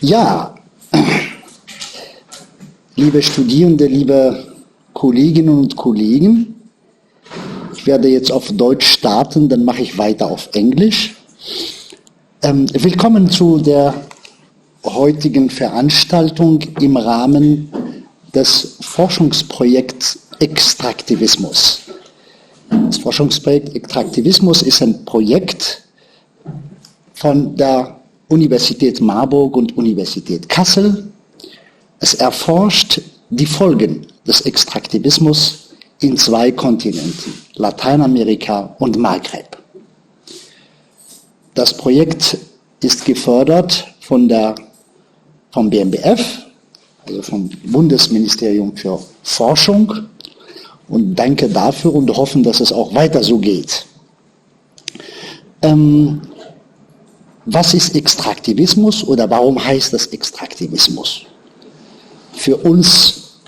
Ja, liebe Studierende, liebe Kolleginnen und Kollegen, ich werde jetzt auf Deutsch starten, dann mache ich weiter auf Englisch. Willkommen zu der heutigen Veranstaltung im Rahmen des Forschungsprojekts Extractivismus. Das Forschungsprojekt Extractivismus ist ein Projekt von der Universität Marburg und Universität Kassel. Es erforscht die Folgen des Extraktivismus in 2 Kontinenten, Lateinamerika und Maghreb. Das Projekt ist gefördert vom BMBF, also vom Bundesministerium für Forschung, und danke dafür und hoffen, dass es auch weiter so geht. Was ist Extraktivismus oder warum heißt das Extraktivismus? Für uns,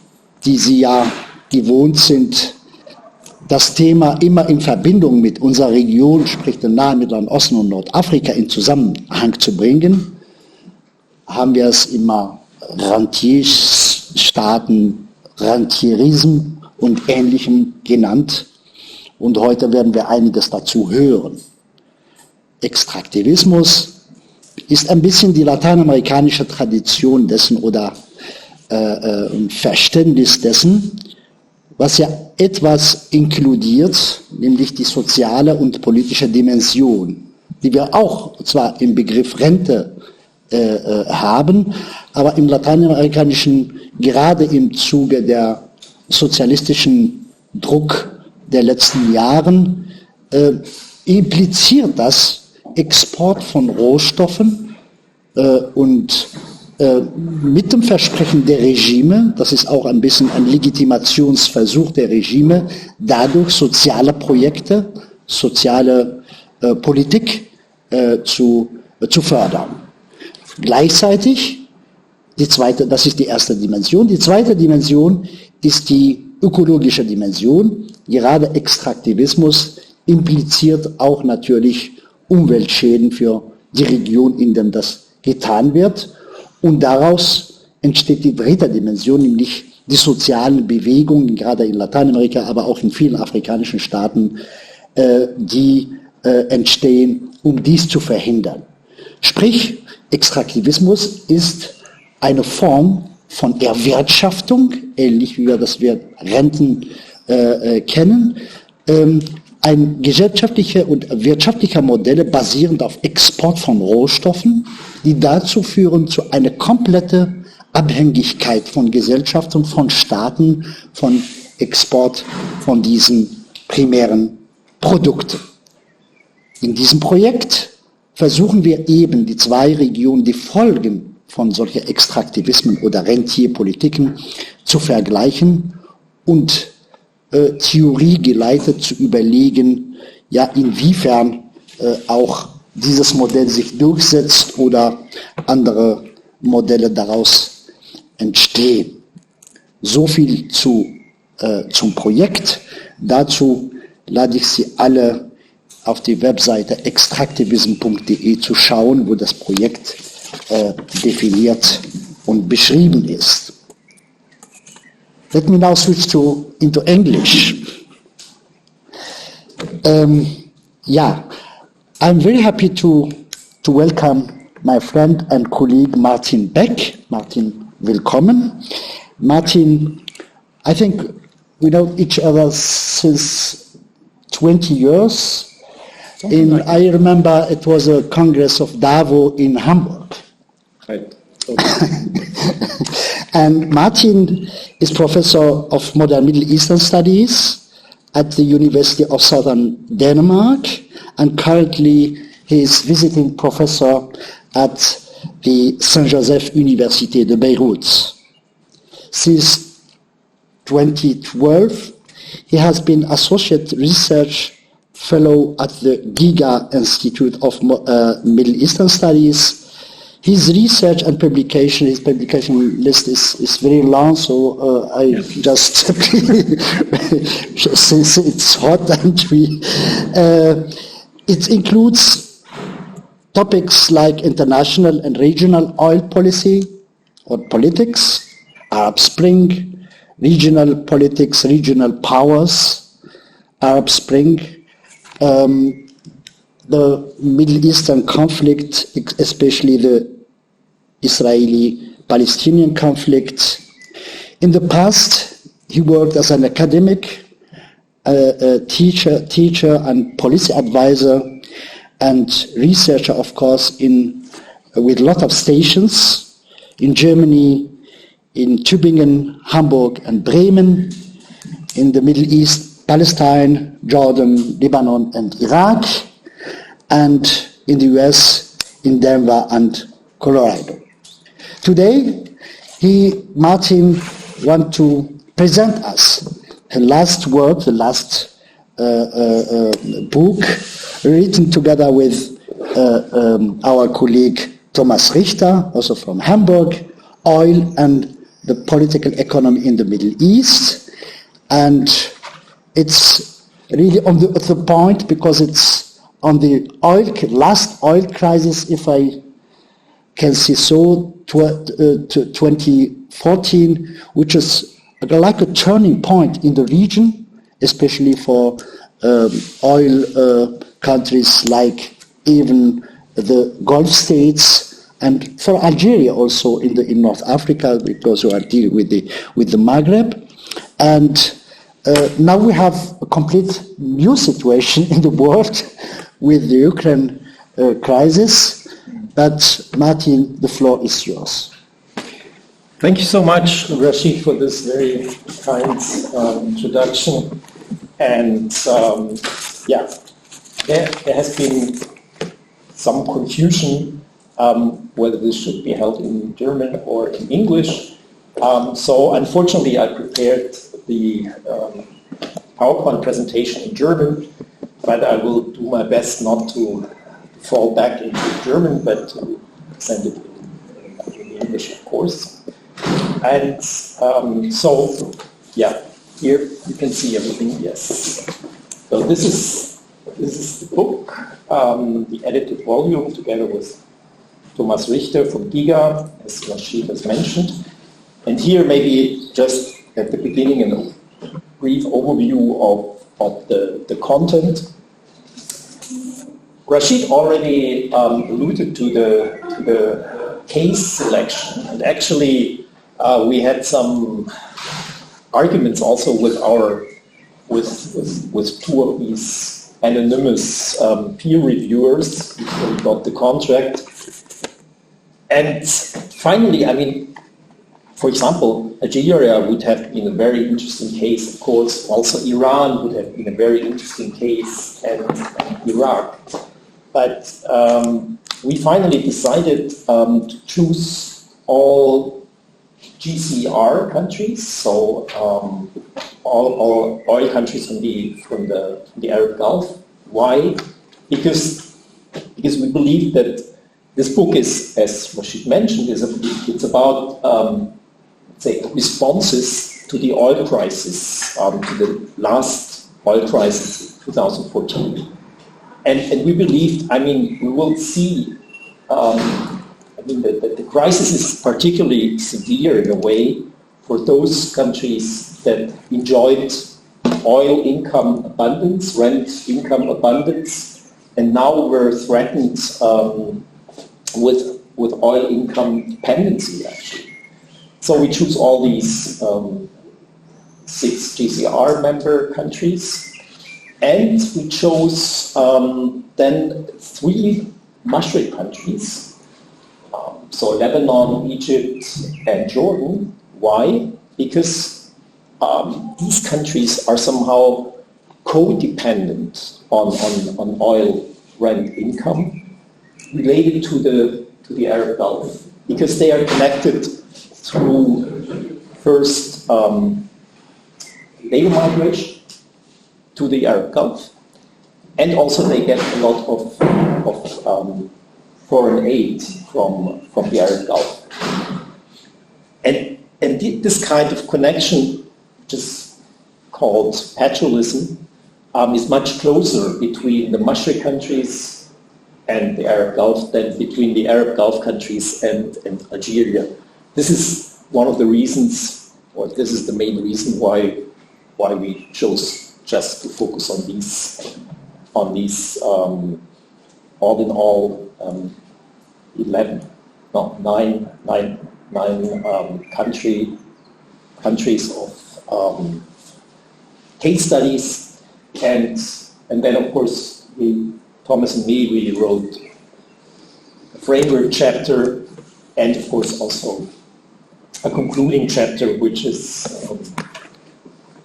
die Sie ja gewohnt sind, das Thema immer in Verbindung mit unserer Region, sprich dem Nahen Mittleren Osten und Nordafrika, in Zusammenhang zu bringen, haben wir es immer Rentiersstaaten, Rentierism und Ähnlichem genannt. Und heute werden wir einiges dazu hören. Extraktivismus ist ein bisschen die lateinamerikanische Tradition dessen oder Verständnis dessen, was ja etwas inkludiert, nämlich die soziale und politische Dimension, die wir auch zwar im Begriff Rente haben, aber im lateinamerikanischen, gerade im Zuge der sozialistischen Druck der letzten Jahren, impliziert das Export von Rohstoffen und mit dem Versprechen der Regime, das ist auch ein bisschen ein Legitimationsversuch der Regime, dadurch soziale Projekte, soziale Politik zu fördern. Gleichzeitig, das ist die erste Dimension, die zweite Dimension ist die ökologische Dimension. Gerade Extraktivismus impliziert auch natürlich Umweltschäden für die Region, in der das getan wird. Und daraus entsteht die dritte Dimension, nämlich die sozialen Bewegungen, gerade in Lateinamerika, aber auch in vielen afrikanischen Staaten, die entstehen, um dies zu verhindern. Sprich, Extraktivismus ist eine Form von Erwirtschaftung, ähnlich wie wir das Renten kennen, ein gesellschaftlicher und wirtschaftlicher Modelle basierend auf Export von Rohstoffen, die dazu führen zu einer kompletten Abhängigkeit von Gesellschaften, von Staaten, von Export von diesen primären Produkten. In diesem Projekt versuchen wir eben die 2 Regionen, die Folgen von solchen Extraktivismen oder Rentierpolitiken zu vergleichen und theoriegeleitet zu überlegen, ja, inwiefern auch dieses Modell sich durchsetzt oder andere Modelle daraus entstehen. So viel zum Projekt. Dazu lade ich Sie alle auf die Webseite extractivism.de zu schauen, wo das Projekt definiert und beschrieben ist. Let me now switch into English. I'm very happy to welcome my friend and colleague Martin Beck. Martin, willkommen. Martin, I think we know each other since 20 years. I remember it was a Congress of DAVO in Hamburg. Right. And Martin is Professor of Modern Middle Eastern Studies at the University of Southern Denmark, and currently he is visiting professor at the Saint-Joseph Université de Beirut. Since 2012, he has been Associate Research Fellow at the Giga Institute of Middle Eastern Studies. his research and publication, his publication list is very long, so I just, since it's hot and it includes topics like international and regional oil policy or politics, Arab Spring, regional politics, regional powers, Arab Spring, the Middle Eastern conflict, especially the Israeli-Palestinian conflict. In the past, he worked as an academic, teacher and policy advisor and researcher, of course, with a lot of stations in Germany, in Tübingen, Hamburg and Bremen, in the Middle East, Palestine, Jordan, Lebanon and Iraq, and in the US, in Denver and Colorado. Today, Martin wants to present us her last work, the last book, written together with our colleague Thomas Richter, also from Hamburg, Oil and the Political Economy in the Middle East. And it's really on the point because it's on the last oil crisis, if I can see so, 2014, which is like a turning point in the region, especially for oil countries like even the Gulf states, and for Algeria also in North Africa, because we are dealing with the Maghreb. And now we have a complete new situation in the world with the Ukraine crisis. But Martin, the floor is yours. Thank you so much, Rachid, for this very kind introduction. And there has been some confusion whether this should be held in German or in English. So unfortunately, I prepared the PowerPoint presentation in German, but I will do my best not to fall back into German, but to send it in English, of course. And here you can see everything, yes. So this is the book, the edited volume, together with Thomas Richter from Giga, as Rachid has mentioned. And here maybe just at the beginning a brief overview of the content. Rachid already alluded to the case selection, and actually we had some arguments also with two of these anonymous peer reviewers before we got the contract. And finally, I mean, for example, Algeria would have been a very interesting case, of course. Also, Iran would have been a very interesting case, and Iraq. But we finally decided to choose all GCR countries, so all oil countries from the Arab Gulf. Why? Because we believe that this book is, as Rachid mentioned, it's about say responses to the oil crisis, to the last oil crisis, 2014. And we believed, I mean, we will see, that the crisis is particularly severe in a way for those countries that enjoyed oil income abundance, rent income abundance, and now were threatened with oil income dependency, actually. So we choose all these 6 GCR member countries. And we chose then 3 Maghreb countries, so Lebanon, Egypt, and Jordan. Why? Because these countries are somehow codependent on oil rent income related to the Arab Gulf, because they are connected through first labor migration to the Arab Gulf, and also they get a lot of foreign aid from the Arab Gulf. And this kind of connection, which is called patriotism, is much closer between the Mashriq countries and the Arab Gulf than between the Arab Gulf countries and Algeria. This is one of the reasons, or this is the main reason why we chose just to focus on these all in all 9 countries of case studies, and then of course Thomas and me, we wrote a framework chapter, and of course also a concluding chapter, which is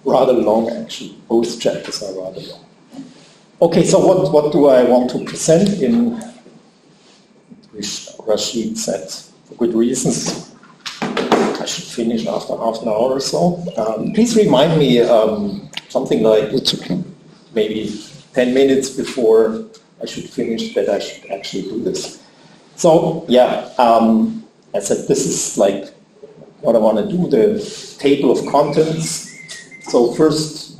rather long actually. Both chapters are rather long. Okay, so what do I want to present in, which Rachid said for good reasons I should finish after half an hour or so. Please remind me something like maybe 10 minutes before I should finish that I should actually do this. So yeah, I said this is like what I want to do, the table of contents. So first,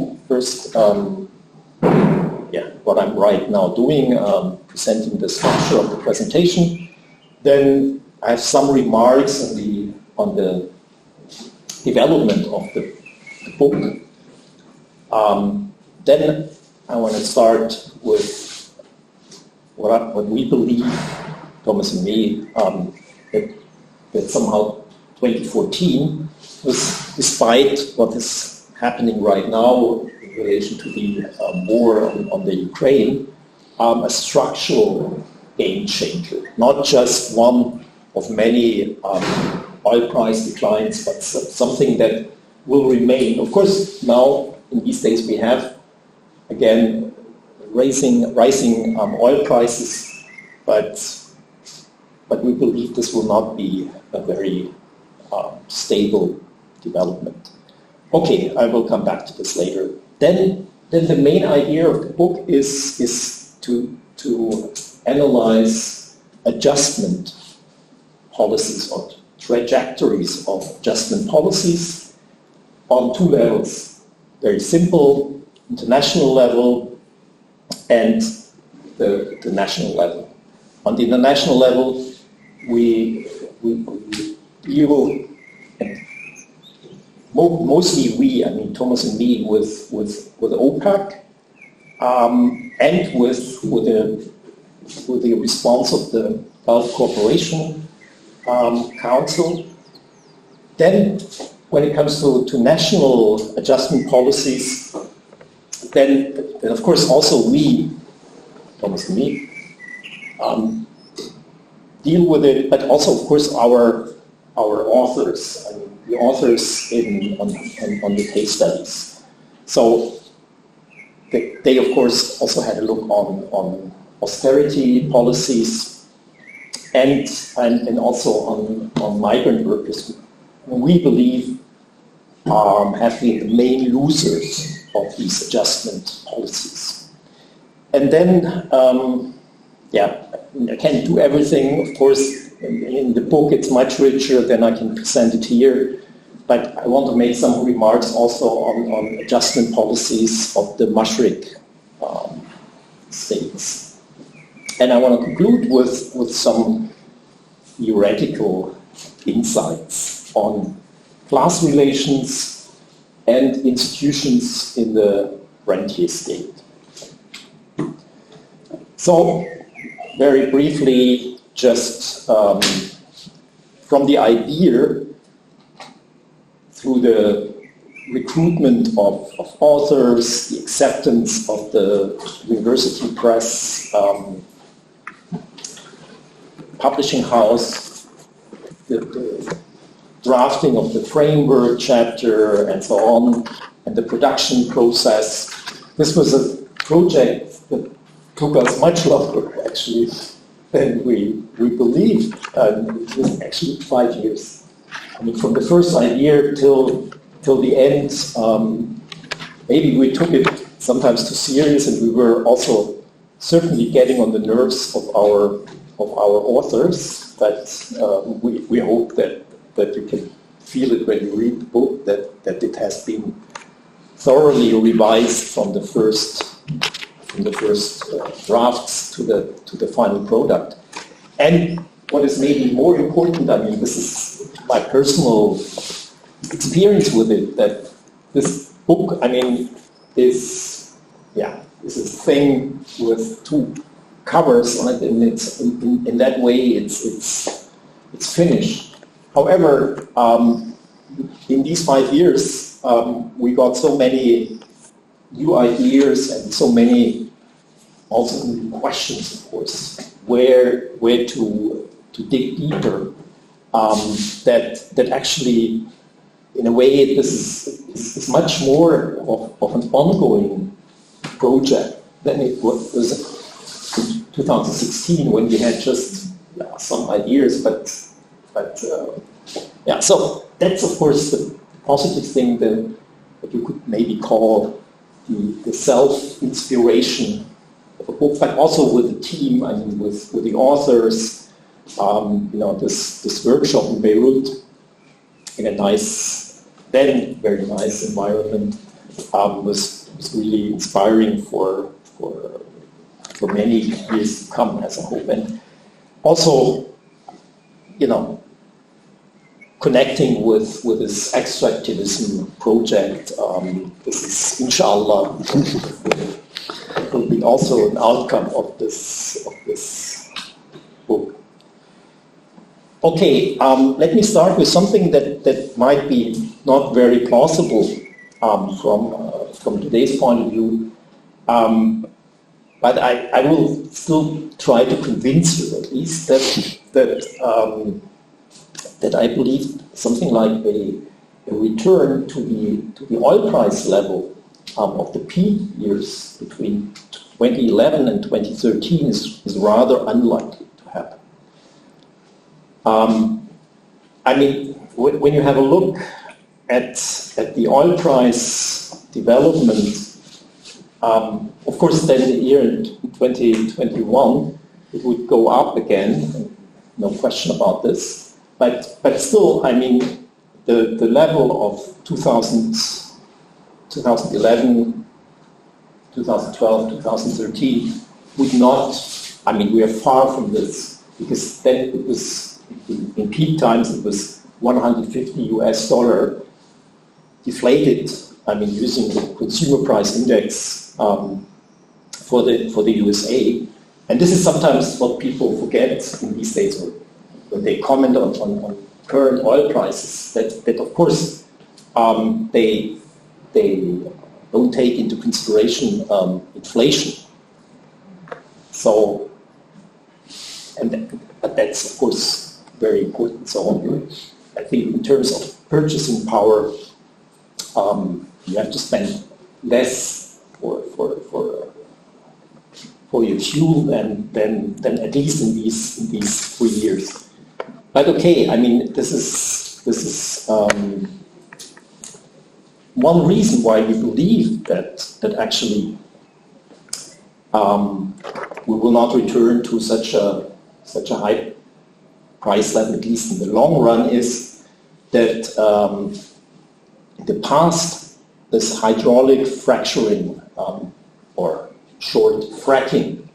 what I'm right now doing, presenting the structure of the presentation. Then I have some remarks on the development of the book. Then I want to start with what we believe, Thomas and me, that somehow 2014 was, despite what is happening right now in relation to the war on the Ukraine, a structural game changer, not just one of many oil price declines, but something that will remain. Of course, now in these days we have again rising oil prices, but we believe this will not be a very stable development. Okay, I will come back to this later. Then the main idea of the book is to analyze adjustment policies or trajectories of adjustment policies on 2 levels. Very simple, international level and the national level. On the international level, we deal, mostly we, I mean Thomas and me, with OPEC and with the response of the Gulf Cooperation Council. Then when it comes to national adjustment policies, then of course also we, Thomas and me, deal with it, but also of course our authors, I mean, the authors on the case studies. So they of course also had a look on austerity policies and also on migrant workers, who we believe have been the main losers of these adjustment policies. And then, I can't do everything, of course. In the book it's much richer than I can present it here, but I want to make some remarks also on adjustment policies of the Mashriq states. And I want to conclude with some theoretical insights on class relations and institutions in the rentier state. So, very briefly, just from the idea through the recruitment of authors, the acceptance of the university press, publishing house, the drafting of the framework chapter and so on, and the production process. This was a project that took us much longer actually than we believed. It was actually 5 years. I mean, from the first idea till the end, maybe we took it sometimes too serious, and we were also certainly getting on the nerves of our our authors, but we hope that you can feel it when you read the book, that it has been thoroughly revised from the first drafts to the final product. And what is maybe more important, I mean, this is my personal experience with it, that this book, I mean, is a thing with two covers on it, and it's in that way it's finished. However, in these 5 years, we got so many new ideas and so many also new questions, of course, where to dig deeper. That actually, in a way, this is much more of an ongoing project than it was in 2016, when we had just some ideas, but so that's of course the positive thing that you could maybe call the self-inspiration of a book, but also with the team, I mean, with the authors. This workshop in Beirut, in a very nice environment, was really inspiring for many years to come, as I hope. And also, connecting with this extractivism project, this is, inshallah, will be also an outcome of this book. Okay, let me start with something that might be not very plausible from today's point of view, but I will still try to convince you, at least, that I believe something like a return to the oil price level of the peak years between 2011 and 2013 is rather unlikely to happen. I mean, when you have a look at the oil price development, of course, then the year in 2021, it would go up again, no question about this. But still, I mean, the level of 2011, 2012, 2013 would not, I mean, we are far from this, because then it was, in peak times, it was $150 deflated, I mean, using the consumer price index for the USA. And this is sometimes what people forget in these days when they comment on current oil prices, that of course they don't take into consideration inflation. So, but that's of course very important. So I think in terms of purchasing power, you have to spend less for your fuel than at least in these 3 years. But okay, I mean, this is one reason why we believe that actually we will not return to such a high price level, at least in the long run, is that in the past, this hydraulic fracturing or short fracking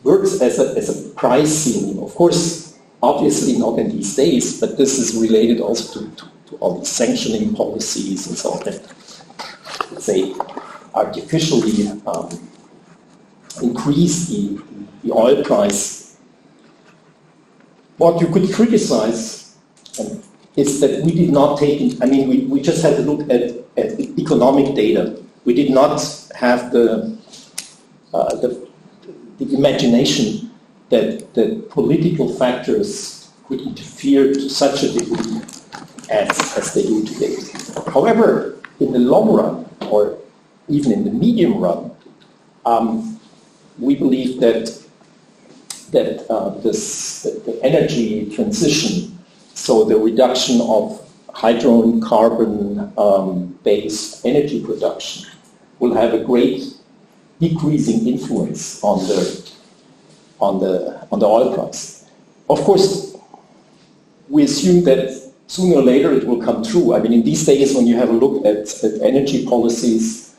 works as a price ceiling. Of course, obviously not in these days, but this is related also to all the sanctioning policies and so on that, let's say, artificially increase the oil price. What you could criticize is that we did not take in, I mean, we just had to look at economic data. We did not have the imagination. That political factors could interfere to such a degree as they do today. However, in the long run, or even in the medium run, we believe that the energy transition, so the reduction of hydrocarbon-based energy production, will have a great decreasing influence on the oil price. Of course, we assume that sooner or later it will come true. I mean, in these days, when you have a look at energy policies,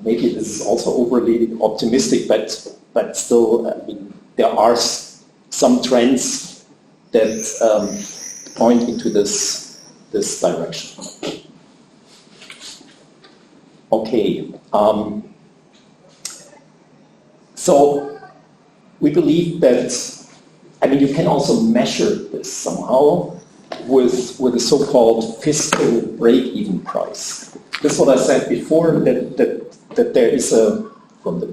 maybe this is also overly optimistic, but still, I mean, there are some trends that point into this direction. Okay. So we believe that, I mean, you can also measure this somehow with the so-called fiscal break-even price. This is what I said before, that there is from the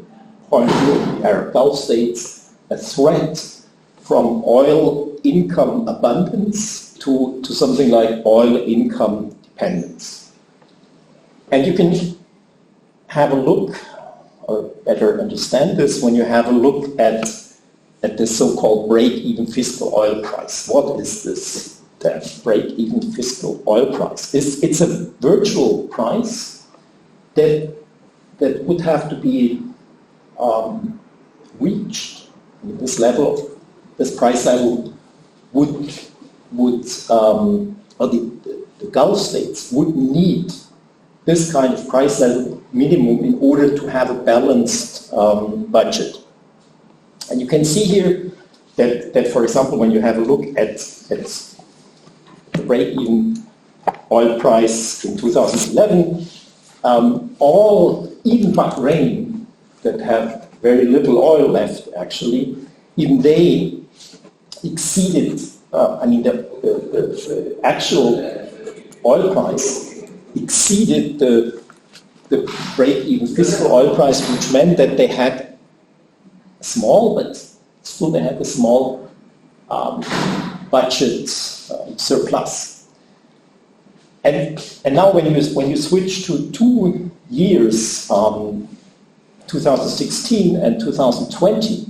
point of view of the Arab Gulf states, a threat from oil income abundance to something like oil income dependence. And you can have a look, or better understand this, when you have a look at the so-called break-even fiscal oil price. What is this, the break-even fiscal oil price? It's a virtual price that would have to be reached. I mean, this price level would the Gulf states would need this kind of price level minimum in order to have a balanced budget. And you can see here that, for example, when you have a look at the break-even oil price in 2011, even Bahrain, that have very little oil left, actually, even they exceeded, the actual oil price exceeded the break-even fiscal oil price, which meant that they had small, but still they had a small budget surplus. And now when you switch to 2 years, 2016 and 2020,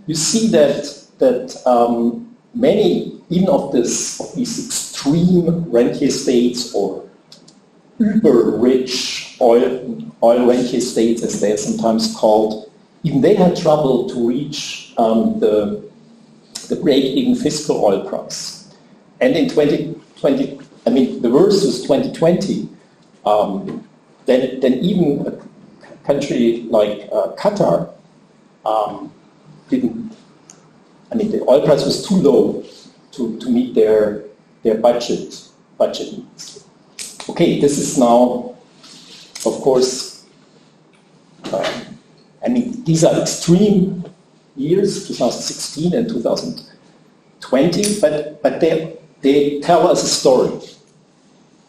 you see that many, even of these extreme rentier states or uber-rich oil rentier states, as they are sometimes called, even they had trouble to reach the break-even fiscal oil price. And in 2020, I mean, the worst was 2020. Then even a country like Qatar didn't. I mean, the oil price was too low to meet their budget needs. Okay, this is now, of course. I mean, these are extreme years, 2016 and 2020, but they tell us a story.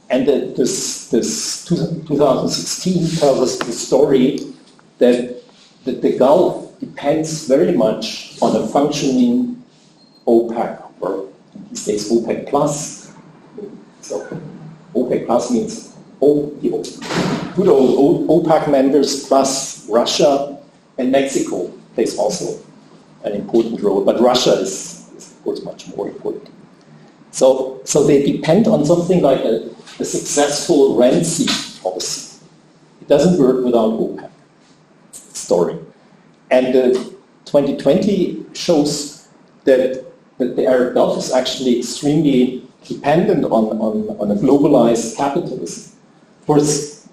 And this 2016 tells us the story that the Gulf depends very much on a functioning OPEC, or in these days OPEC plus. So OPEC plus means good old OPEC members plus Russia and Mexico plays also an important role, but Russia is of course much more important. So they depend on something like a successful rent-seek policy. It doesn't work without OPEC. Story. And 2020 shows that the Arab Gulf is actually extremely dependent on a globalized capitalism. Of course,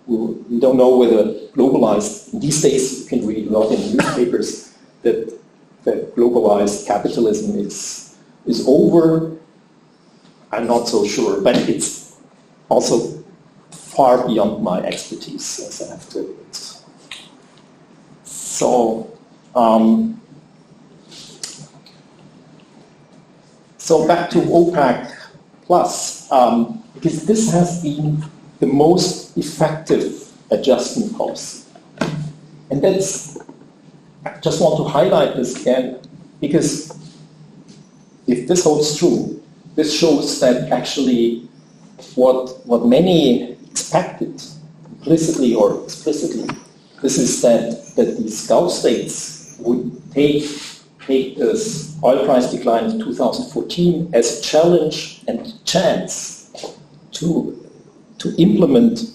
we don't know whether globalized, in these days you can read a lot in newspapers that globalized capitalism is over. I'm not so sure, but it's also far beyond my expertise, as I have to admit. So back to OPEC plus, because this has been the most effective adjustment policy. And I just want to highlight this again, because if this holds true, this shows that actually what many expected, implicitly or explicitly, this is that these Gulf states would take this oil price decline of 2014 as a challenge and chance to implement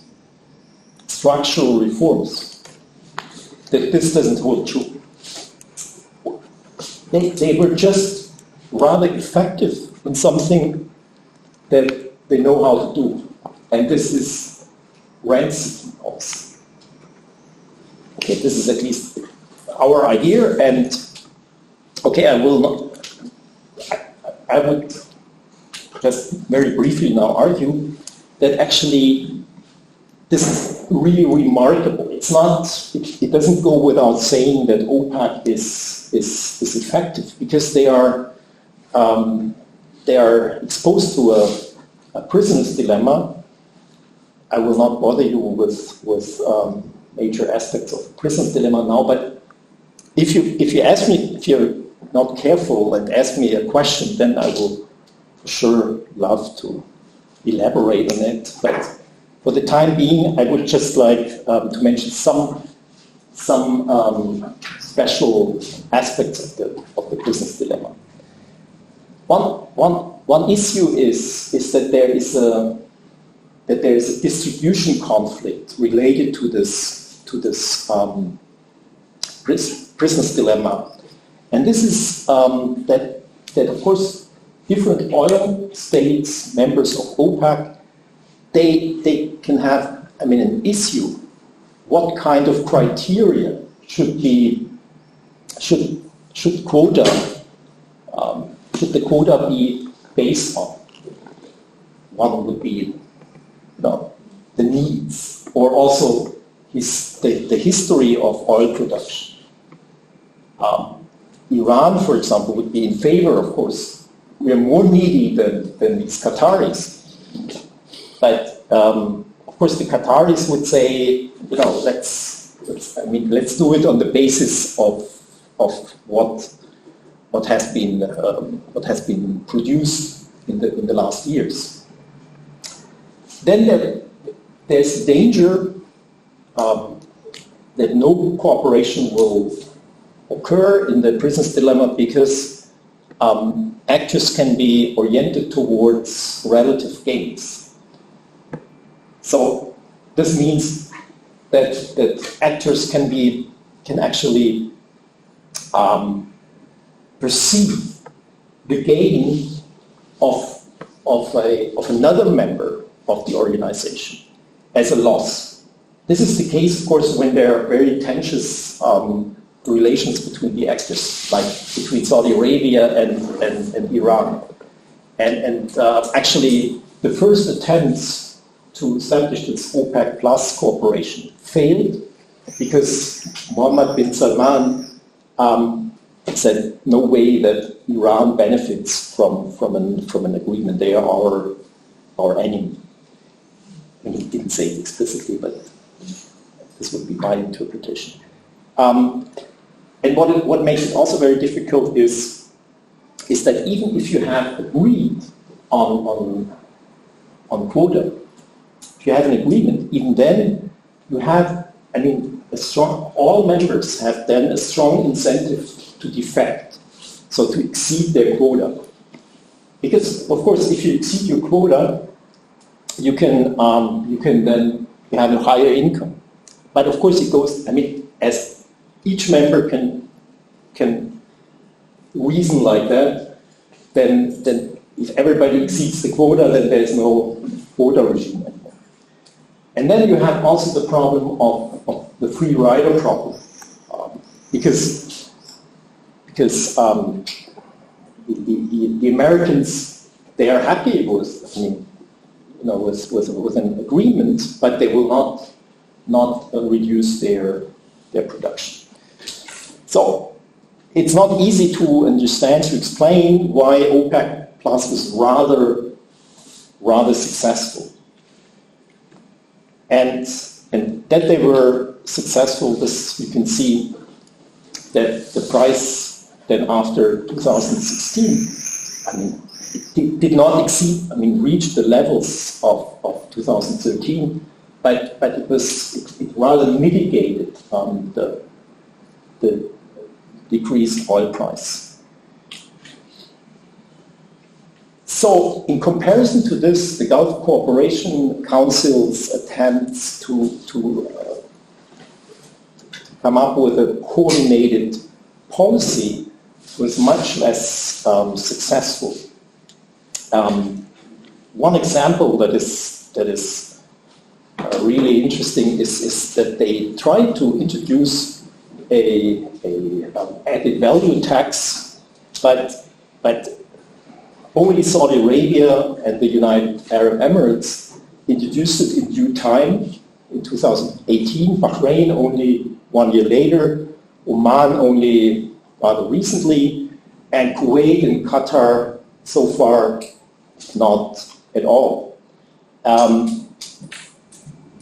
structural reforms. that this doesn't hold true. They were just rather effective in something that they know how to do. And this is rent-seeking also. Okay, this is at least our idea, and okay, I would just very briefly now argue that actually this is really remarkable. It's not, it doesn't go without saying that OPAC is effective, because they are exposed to a prisoner's dilemma. I will not bother you with major aspects of the prisoner's dilemma now, but if you ask me, if you're not careful and ask me a question, then I will for sure love to elaborate on it. But for the time being, I would just like to mention some special aspects of the prisoner's dilemma. One issue is that there is a distribution conflict related to this prisoner's dilemma, and this is that of course different oil states, members of OPAC, they can have, I mean, an issue. What kind of criteria should the quota be based on? One would be the needs, or also the history of oil production. Iran, for example, would be in favor, of course. We are more needy than these Qataris. But of course, the Qataris would say, let's do it on the basis of what has been produced in the last years. Then there's danger that no cooperation will occur in the prisoner's dilemma, because actors can be oriented towards relative gains. So this means that actors can actually perceive the gain of another member of the organization as a loss. This is the case, of course, when there are very tenuous relations between the actors, like between Saudi Arabia and Iran. And actually, the first attempts to establish this OPEC Plus cooperation failed, because Mohammed bin Salman said no way that Iran benefits from an agreement. They are our enemy. I mean, he didn't say it explicitly, but this would be my interpretation. And what makes it also very difficult is that even if you have agreed on quota, if you have an agreement, even then you have, all members have then a strong incentive to defect, so to exceed their quota. Because of course, if you exceed your quota, you can then have a higher income. But of course, it goes. As each member can reason like that, then if everybody exceeds the quota, then there's no quota regime anymore. And then you have also the problem of the free rider problem, because the Americans, they are happy with an agreement, but they will not reduce their production. So it's not easy to understand, to explain why OPEC Plus was rather successful. And that they were successful, this you can see that the price then after 2016, it did not reach the levels of 2013, but it rather mitigated the decreased oil price. So, in comparison to this, the Gulf Cooperation Council's attempts to come up with a coordinated policy was much less successful. One example that is really interesting is that they tried to introduce a added value tax, but only Saudi Arabia and the United Arab Emirates introduced it in due time in 2018. Bahrain only 1 year later, Oman only rather recently, and Kuwait and Qatar so far not at all.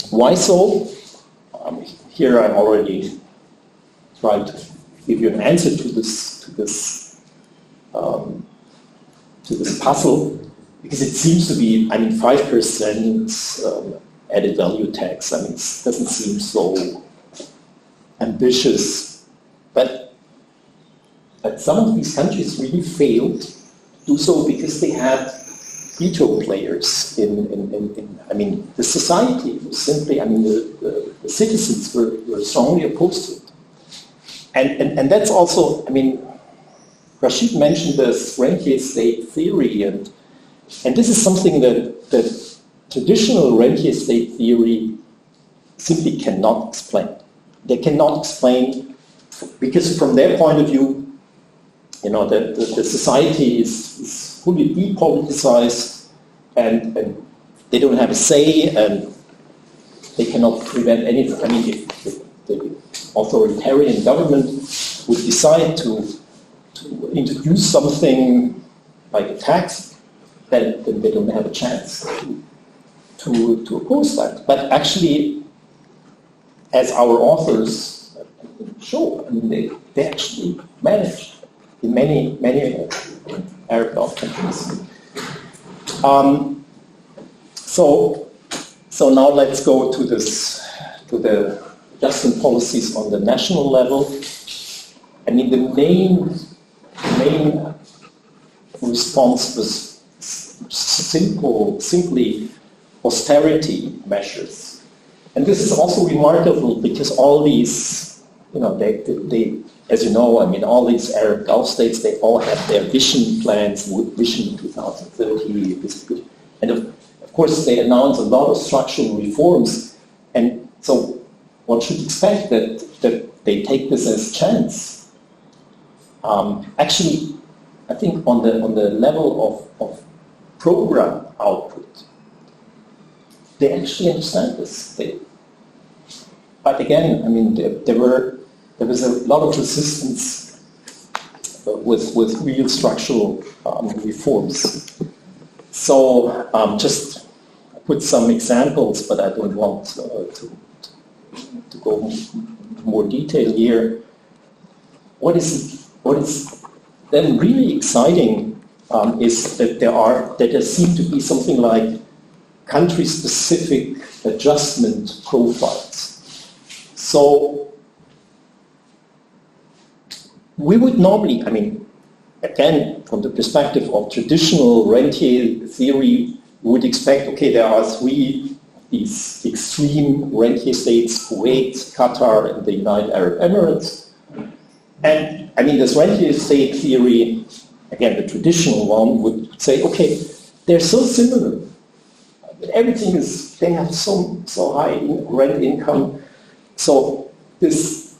Why so? Here I already tried to give you an answer to this puzzle, because it seems to be, 5% added value tax. It doesn't seem so ambitious, but some of these countries really failed to do so because they had veto players the society was simply, the citizens were strongly opposed to it. And that's also, Rachid mentioned this rentier state theory, and this is something that traditional rentier state theory simply cannot explain. They cannot explain, because from their point of view, the society is fully depoliticized, and they don't have a say, and they cannot prevent anything. If the authoritarian government would decide to introduce something like a tax, then they don't have a chance to oppose that. But actually, as our authors show, they actually managed in many Arab Gulf countries. So now let's go to the adjustment policies on the national level. The main response was simply austerity measures. And this is also remarkable because all these, they as you know, all these Arab Gulf states, they all have their vision plans, Vision 2030, and of course they announce a lot of structural reforms, and so one should expect that they take this as chance. Actually, I think on the level of program output, they actually understand this. But again, there was a lot of resistance with real structural reforms. So just put some examples, but I don't want to go into more detail here. What is then really exciting is that there seem to be something like country-specific adjustment profiles. So we would normally, again, from the perspective of traditional rentier theory, we would expect, okay, there are three these extreme rentier states, Kuwait, Qatar, and the United Arab Emirates. And this rentier state theory, again, the traditional one, would say, okay, they're so similar. Everything they have so high rent income. So this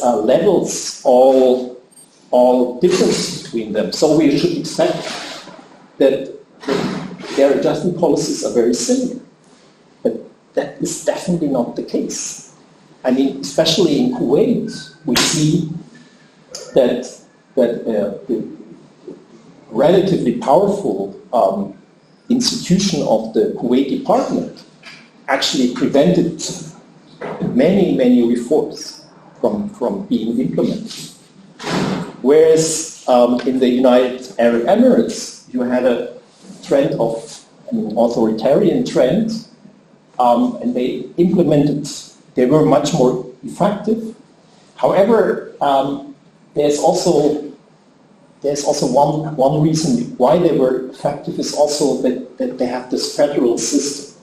levels all difference between them. So we should expect that their adjustment policies are very similar. But that is definitely not the case. Especially in Kuwait, we see that the relatively powerful institution of the Kuwaiti Parliament actually prevented many reforms from being implemented. Whereas in the United Arab Emirates, you had a trend of authoritarian trend, and they were much more effective. However, there's also one reason why they were effective is also that they have this federal system.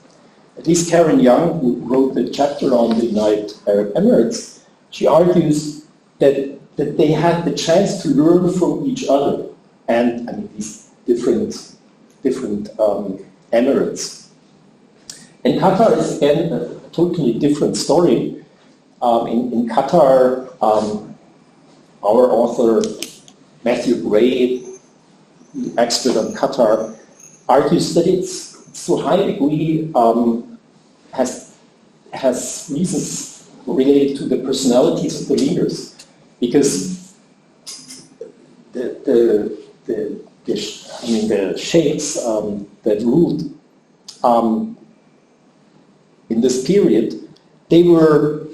at least Karen Young, who wrote the chapter on the United Arab Emirates, she argues that they had the chance to learn from each other, and I mean these different emirates. And Qatar is again a totally different story. In Qatar, our author Matthew Gray, the expert on Qatar, argues that it's to a high degree has reasons related to the personalities of the leaders, because the sheikhs that ruled in this period, they were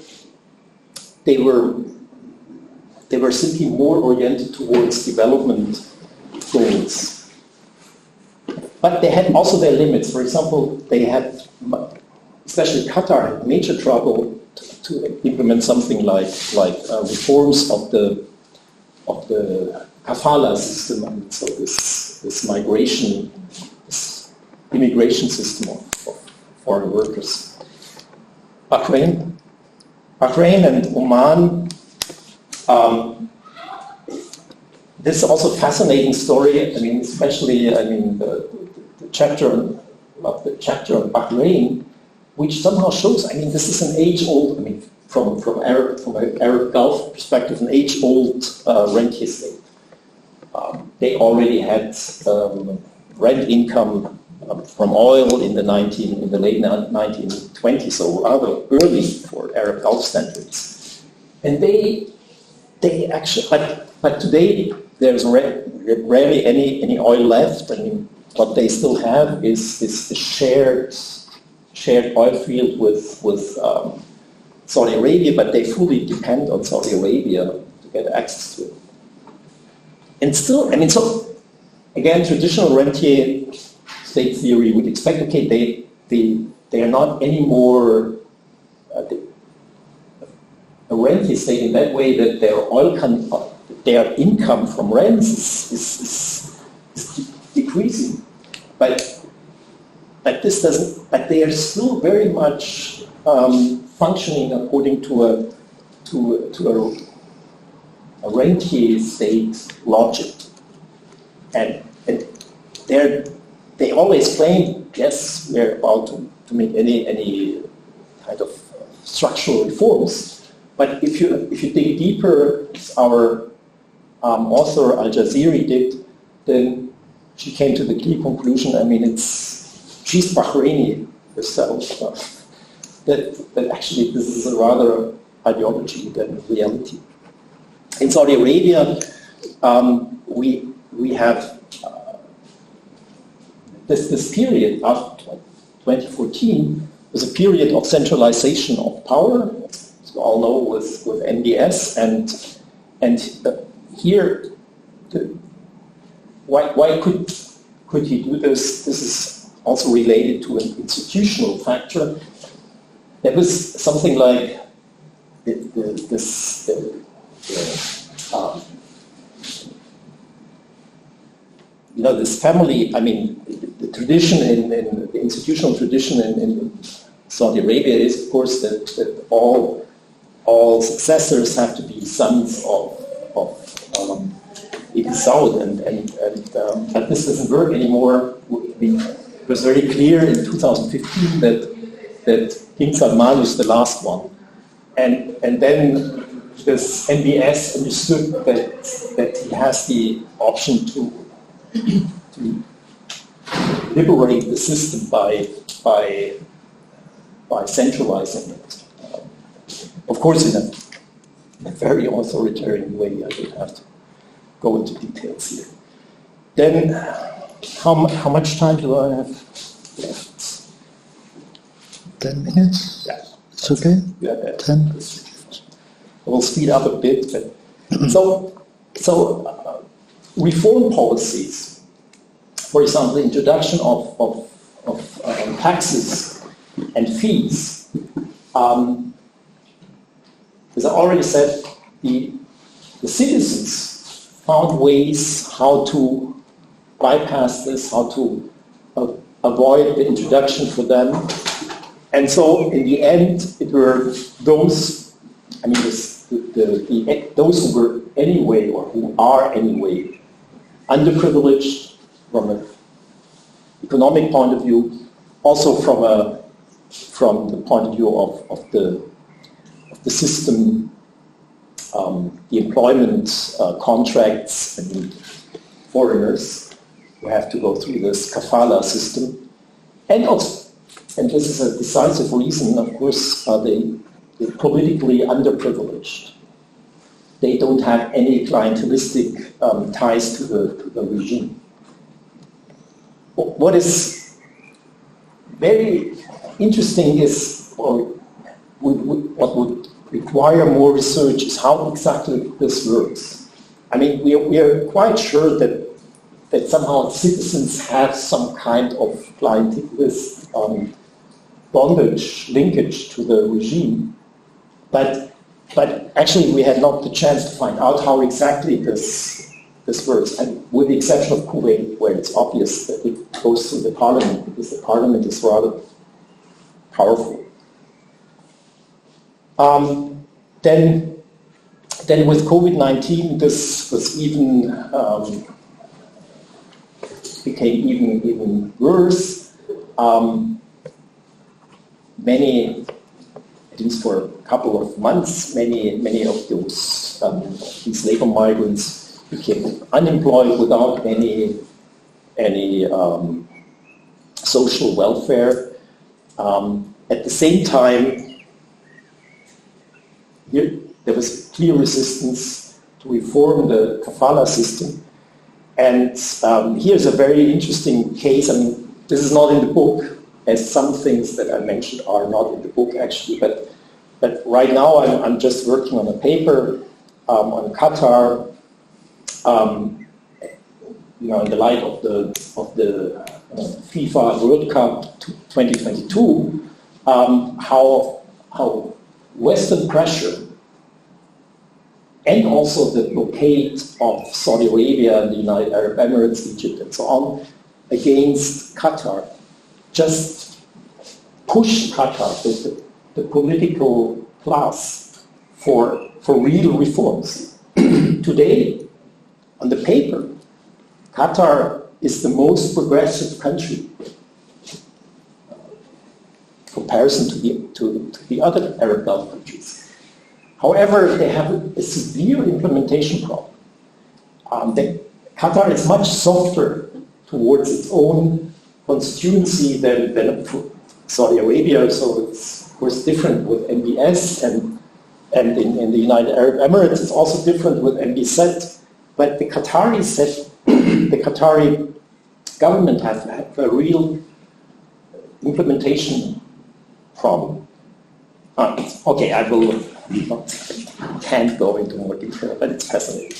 simply more oriented towards development goals. But they had also their limits. For example, they had, especially Qatar, had major trouble to implement something like reforms of the kafala system, so this immigration system of foreign workers. Bahrain and Oman. This is also a fascinating story. I mean, especially the chapter on Bahrain, which somehow shows. I mean, this is an age-old. I mean, from an Arab Gulf perspective, an age-old rentier state. They already had rent income from oil in the late 1920s, so rather early for Arab Gulf standards. And they actually, but today there's rarely any oil left. I mean, what they still have is the shared oil field with Saudi Arabia, but they fully depend on Saudi Arabia to get access to it. And still, I mean, so again, traditional rentier state theory would expect, okay, they are not anymore a rentier state in that way that their income from rents is decreasing, but this doesn't. But they are still very much functioning according to a rentier state logic, and they always claim, yes, we're about to make any kind of structural reforms. But if you dig deeper, as our author Al-Jaziri did, then she came to the clear conclusion. I mean, she's Bahraini herself. That actually this is a rather ideology than reality. In Saudi Arabia, we have this period after 2014 was a period of centralization of power. As we all know, with NDS and here, why could he do this? This is also related to an institutional factor. There was something like this family. I mean, the tradition in the institutional tradition in Saudi Arabia is, of course, that all successors have to be sons of Ibn Saud, but this doesn't work anymore. It was very clear in 2015 that King Salman was the last one, and then this NBS understood that he has the option to liberate the system by centralizing it. Of course, in a very authoritarian way. I don't have to go into details here. Then, how much time do I have left? 10 minutes? Yeah. It's okay? Yeah, 10? I will speed up a bit. But so reform policies, for example, the introduction of taxes and fees. As I already said, the citizens found ways how to bypass this, how to avoid the introduction for them. And so in the end, it were those, I mean, those who were anyway, or who are anyway, underprivileged from an economic point of view, also from the point of view of the system, the employment contracts, and foreigners who have to go through this kafala system, and also, and this is a decisive reason, of course, they're politically underprivileged. They don't have any clientelistic ties to the regime. What is very interesting is, or what would require more research, is how exactly this works. I mean, we are quite sure that somehow citizens have some kind of clientelist bondage, linkage to the regime, but actually we had not the chance to find out how exactly this works, and with the exception of Kuwait, where it's obvious that it goes through the parliament, because the parliament is rather powerful. Then with COVID-19, this was became even worse. Many, at least for a couple of months, many of those these labor migrants became unemployed without any social welfare. At the same time, there was clear resistance to reform the kafala system. And here's a very interesting case. I mean, this is not in the book, as some things that I mentioned are not in the book actually, but right now I'm just working on a paper on Qatar, in the light of the FIFA World Cup 2022, how Western pressure and also the blockade of Saudi Arabia and the United Arab Emirates, Egypt, and so on, against Qatar, just pushed Qatar, the political class, for real reforms. Today, on the paper, Qatar is the most progressive country in comparison to the other Arab Gulf countries. However, they have a severe implementation problem. Qatar is much softer towards its own constituency than Saudi Arabia, so it's of course different with MBS, and in the United Arab Emirates it's also different with MBZ. But the Qatari government has a real implementation problem. Okay, I can't go into more detail, but it's fascinating.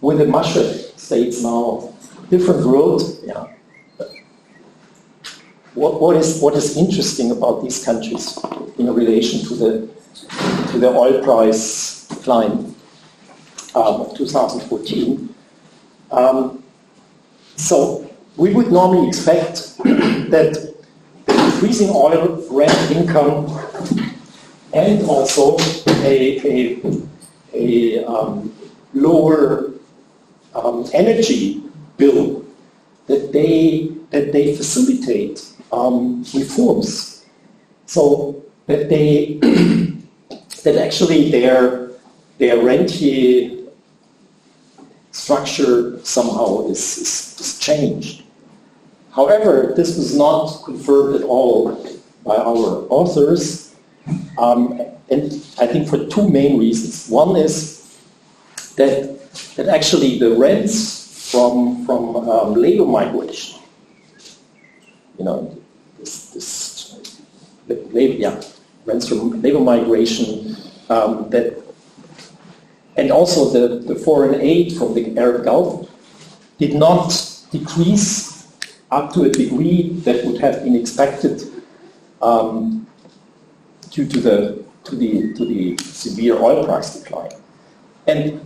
With the Maghreb states now, different road. Yeah. What is interesting about these countries in relation to the oil price decline of 2014? So we would normally expect that the increasing oil rent income and also a lower energy bill, that they facilitate reforms, so that that actually their rentier structure somehow is changed. However, this was not confirmed at all by our authors, and I think for two main reasons. One is that actually the rents from labor migration, rents from labor migration, and also the foreign aid from the Arab Gulf did not decrease up to a degree that would have been expected due to the severe oil price decline. And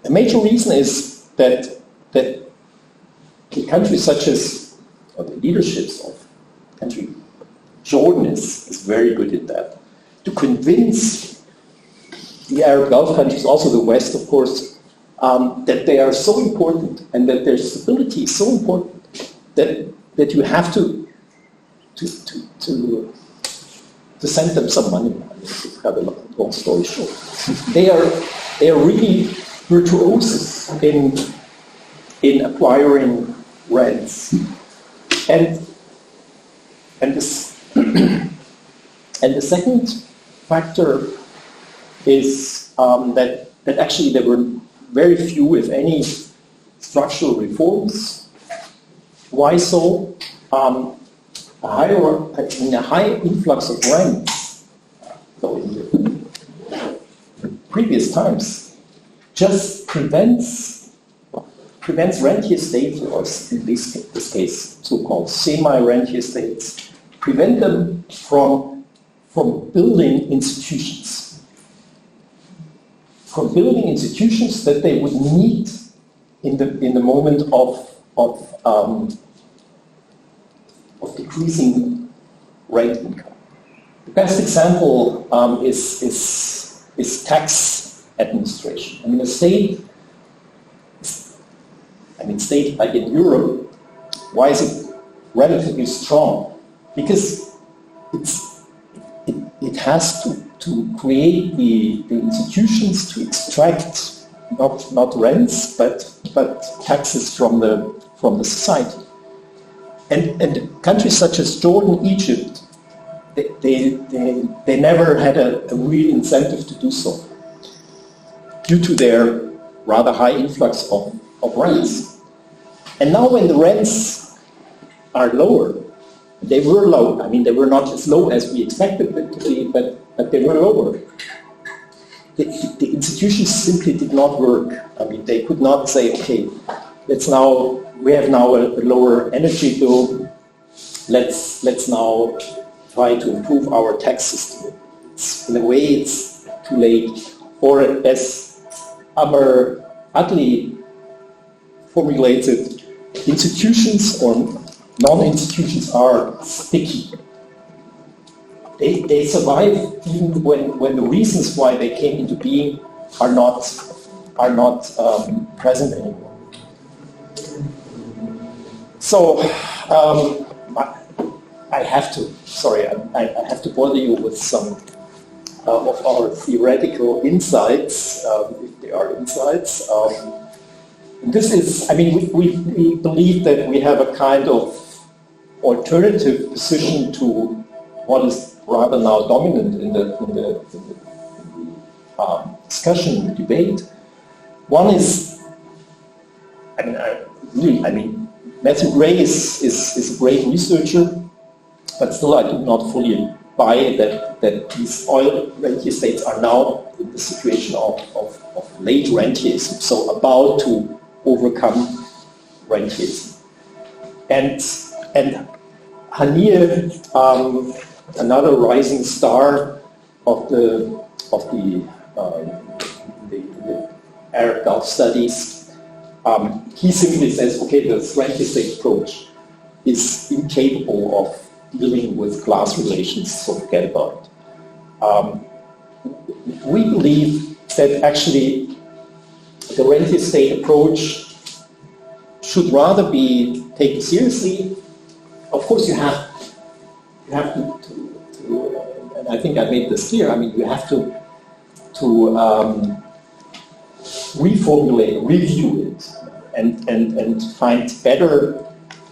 a major reason is that countries such as or the leaderships of country. Jordan is very good at that. To convince the Arab Gulf countries, also the West, of course, that they are so important and that their stability is so important that you have to send them some money. To have a long story short, they are really virtuosos in acquiring rents, and this and the second factor is that actually there were very few, if any, structural reforms. Why so? A high influx of rents, so in the previous times, just prevents rentier states, or in this case, so-called semi-rentier states, prevent them from building institutions. From building institutions that they would need in the moment of decreasing rent income. The best example is tax administration. I mean, state like in Europe, why is it relatively strong? Because it has to create the institutions to extract not rents but taxes from the society. And countries such as Jordan, Egypt, they never had a real incentive to do so due to their rather high influx of rents. And now when the rents are lower, they were low. I mean, they were not as low as we expected them to be, but they were lower. The institutions simply did not work. I mean, they could not say, okay, we have now a lower energy bill. Let's now try to improve our tax system. In a way, it's too late. Or as Amr Adli formulated, institutions or non-institutions are sticky. They survive even when the reasons why they came into being are not present anymore. So I have to bother you with some of our theoretical insights, if they are insights. This is, I mean, we believe that we have a kind of alternative position to what is rather now dominant in the discussion, the debate. One is, Matthew Gray is a great researcher, but still I do not fully buy that these oil rentier states are now in the situation of late rentierism, so about to overcome rentierism. And Haniyeh, another rising star of the Arab Gulf studies, he simply says, okay, the rentier state approach is incapable of dealing with class relations, so forget about it. We believe that actually the rentier state approach should rather be taken seriously. Of course, you have to and I think I made this clear. I mean, you have to reformulate, review it, and find better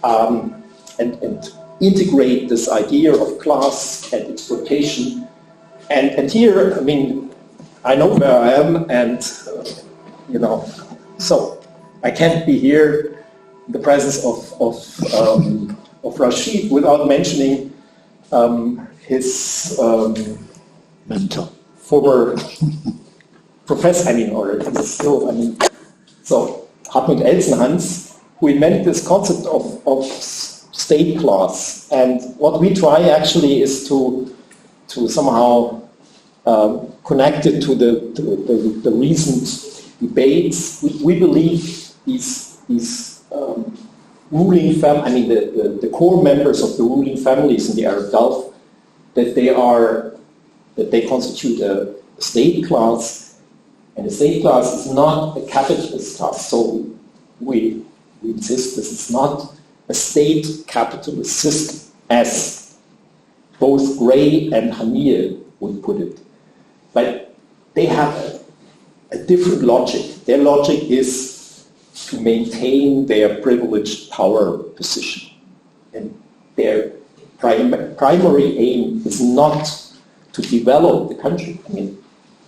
and integrate this idea of class and exploitation. And here, I mean, I know where I am, and so I can't be here in the presence of Rachid without mentioning his mentor, former professor. So Hartmut Elsenhans, who invented this concept of state class. And what we try actually is to somehow connect it to the recent debates. We believe these ruling family, the core members of the ruling families in the Arab Gulf, that they constitute a state class, and the state class is not a capitalist class. So we insist this is not a state capitalist system, as both Gray and Haniyeh would put it. But they have a different logic. Their logic is to maintain their privileged power position. And their primary aim is not to develop the country. I mean,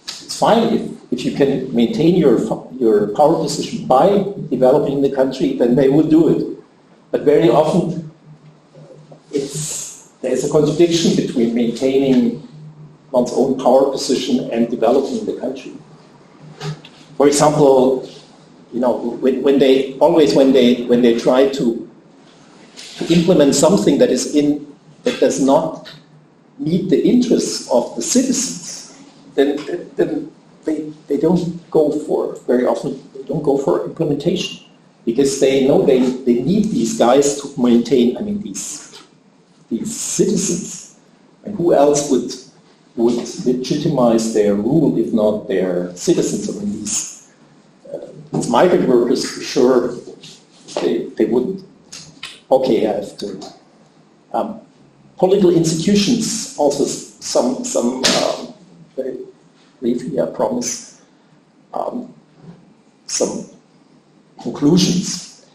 it's fine if you can maintain your power position by developing the country, then they will do it. But very often, there's a contradiction between maintaining one's own power position and developing the country. For example, when they try to implement something that does not meet the interests of the citizens, then they don't go for, very often, they don't go for implementation, because they know they need these guys to maintain, these citizens. And who else would legitimize their rule if not their citizens? I mean, these migrant workers, for sure, they wouldn't. Okay, I have to. Political institutions, also some very briefly, I promise, some conclusions.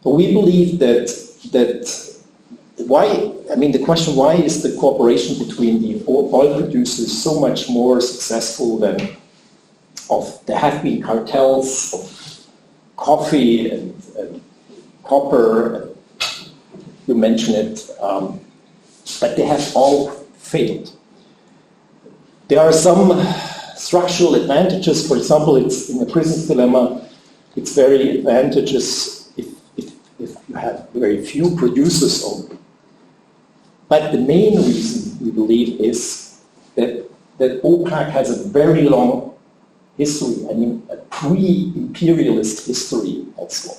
But we believe that the question, why is the cooperation between the oil producers so much more successful than there have been cartels of coffee and copper, and you mentioned it, but they have all failed. There are some structural advantages. For example, it's in the prison's dilemma, it's very advantageous if you have very few producers only. But the main reason, we believe, is that OPEC has a very long history, a pre-imperialist history also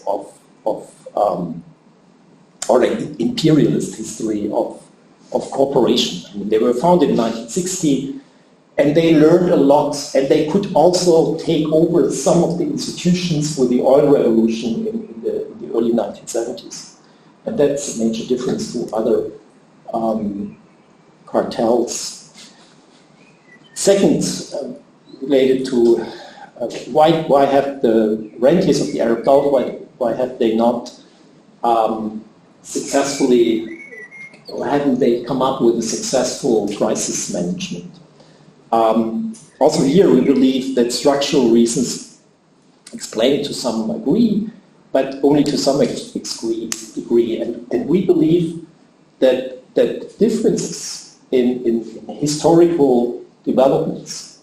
or an imperialist history of cooperation. They were founded in 1960, and they learned a lot, and they could also take over some of the institutions with the oil revolution in the early 1970s. And that's a major difference to other cartels. Second, related to why have the rentiers of the Arab Gulf, why have they not successfully, or haven't they come up with a successful crisis management? Also here we believe that structural reasons explain to some degree, but only to some degree. And we believe that differences in historical developments,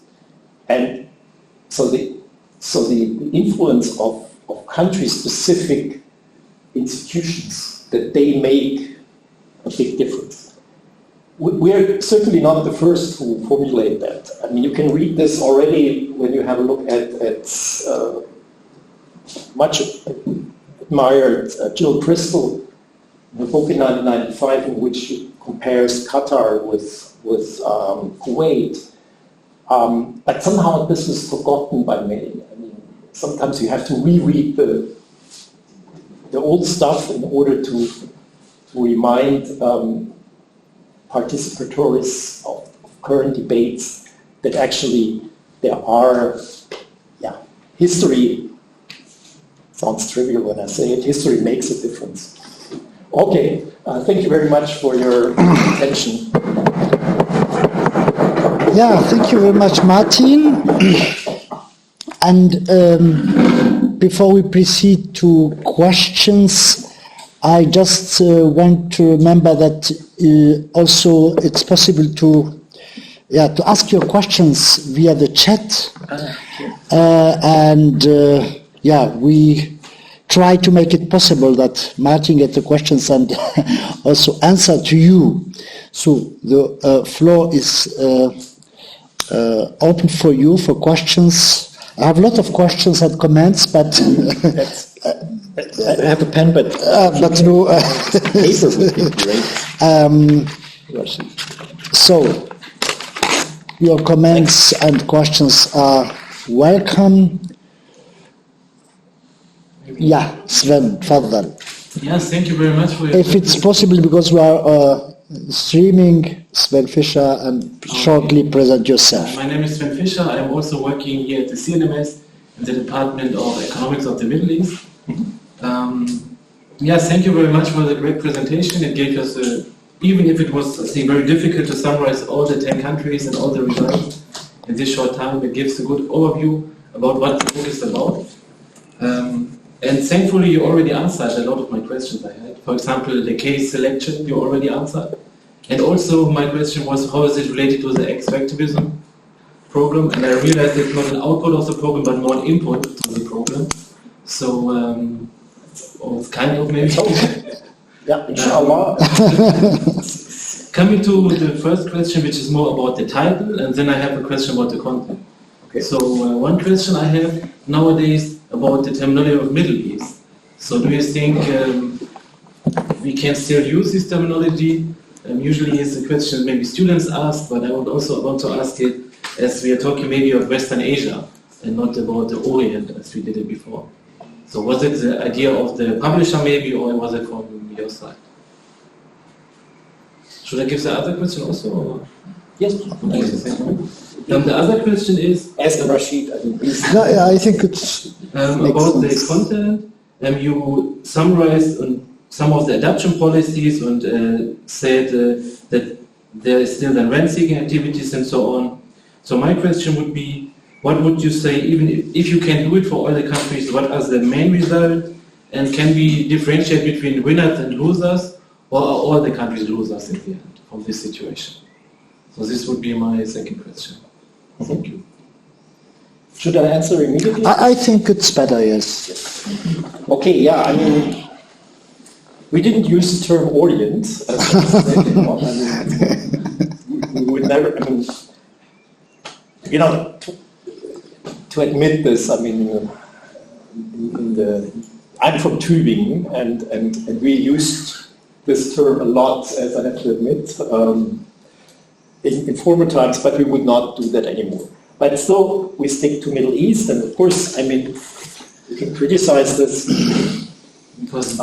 and so the influence of country-specific institutions, that they make a big difference. We're certainly not the first who formulate that. You can read this already when you have a look at much admired Jill Crystal, the book in 1995 in which she compares Qatar with Kuwait. But somehow this was forgotten by many. Sometimes you have to reread the old stuff in order to remind participatories of current debates that actually there are, history, sounds trivial when I say it, history makes a difference. Okay, thank you very much for your attention. Yeah, thank you very much, Martin. And before we proceed to questions, I just want to remember that also it's possible to ask your questions via the chat. We try to make it possible that Martin get the questions and also answer to you. So the floor is open for you for questions. I have a lot of questions and comments, but I have a pen, but no. paper would be great. So, your comments and questions are welcome. Yeah, Sven, تفضل. Yes, thank you very much for your... If it's possible, because we are streaming, Sven Fischer, and shortly present yourself. My name is Sven Fischer. I'm also working here at the CNMS in the Department of Economics of the Middle East. Yes, thank you very much for the great presentation. It gave us, even if it was, I think, very difficult to summarize all the 10 countries and all the results in this short time, it gives a good overview about what the book is about. And thankfully, you already answered a lot of my questions I had. For example, the case selection, you already answered. And also, my question was, how is it related to the extractivism program? And I realized it's not an output of the program, but more an input to the program. So, it's kind of maybe... Yeah, inshallah. Coming to the first question, which is more about the title, and then I have a question about the content. Okay. So, one question I have nowadays about the terminology of Middle East. So do you think we can still use this terminology? Usually it's a question maybe students ask, but I would also want to ask it as we are talking maybe of Western Asia and not about the Orient as we did it before. So was it the idea of the publisher maybe, or was it from your side? Should I give the other question also? Or? Yes. Okay, thank you. The other question is... Ask Rachid. No, I think it's... about the content, you summarized some of the adoption policies and said that there is still the rent-seeking activities and so on. So my question would be, what would you say, even if you can do it for all the countries, what are the main results? And can we differentiate between winners and losers, or are all the countries losers in the end from this situation? So this would be my second question. Thank you. Should I answer immediately? I think it's better, yes. Okay, yeah, I mean, we didn't use the term Orient. We would never, I mean, you know, to admit this, I mean, I'm from Tübingen, and we used this term a lot, as I have to admit, in former times, but we would not do that anymore. But still, we stick to Middle East, and of course, I mean, you can criticize this. Because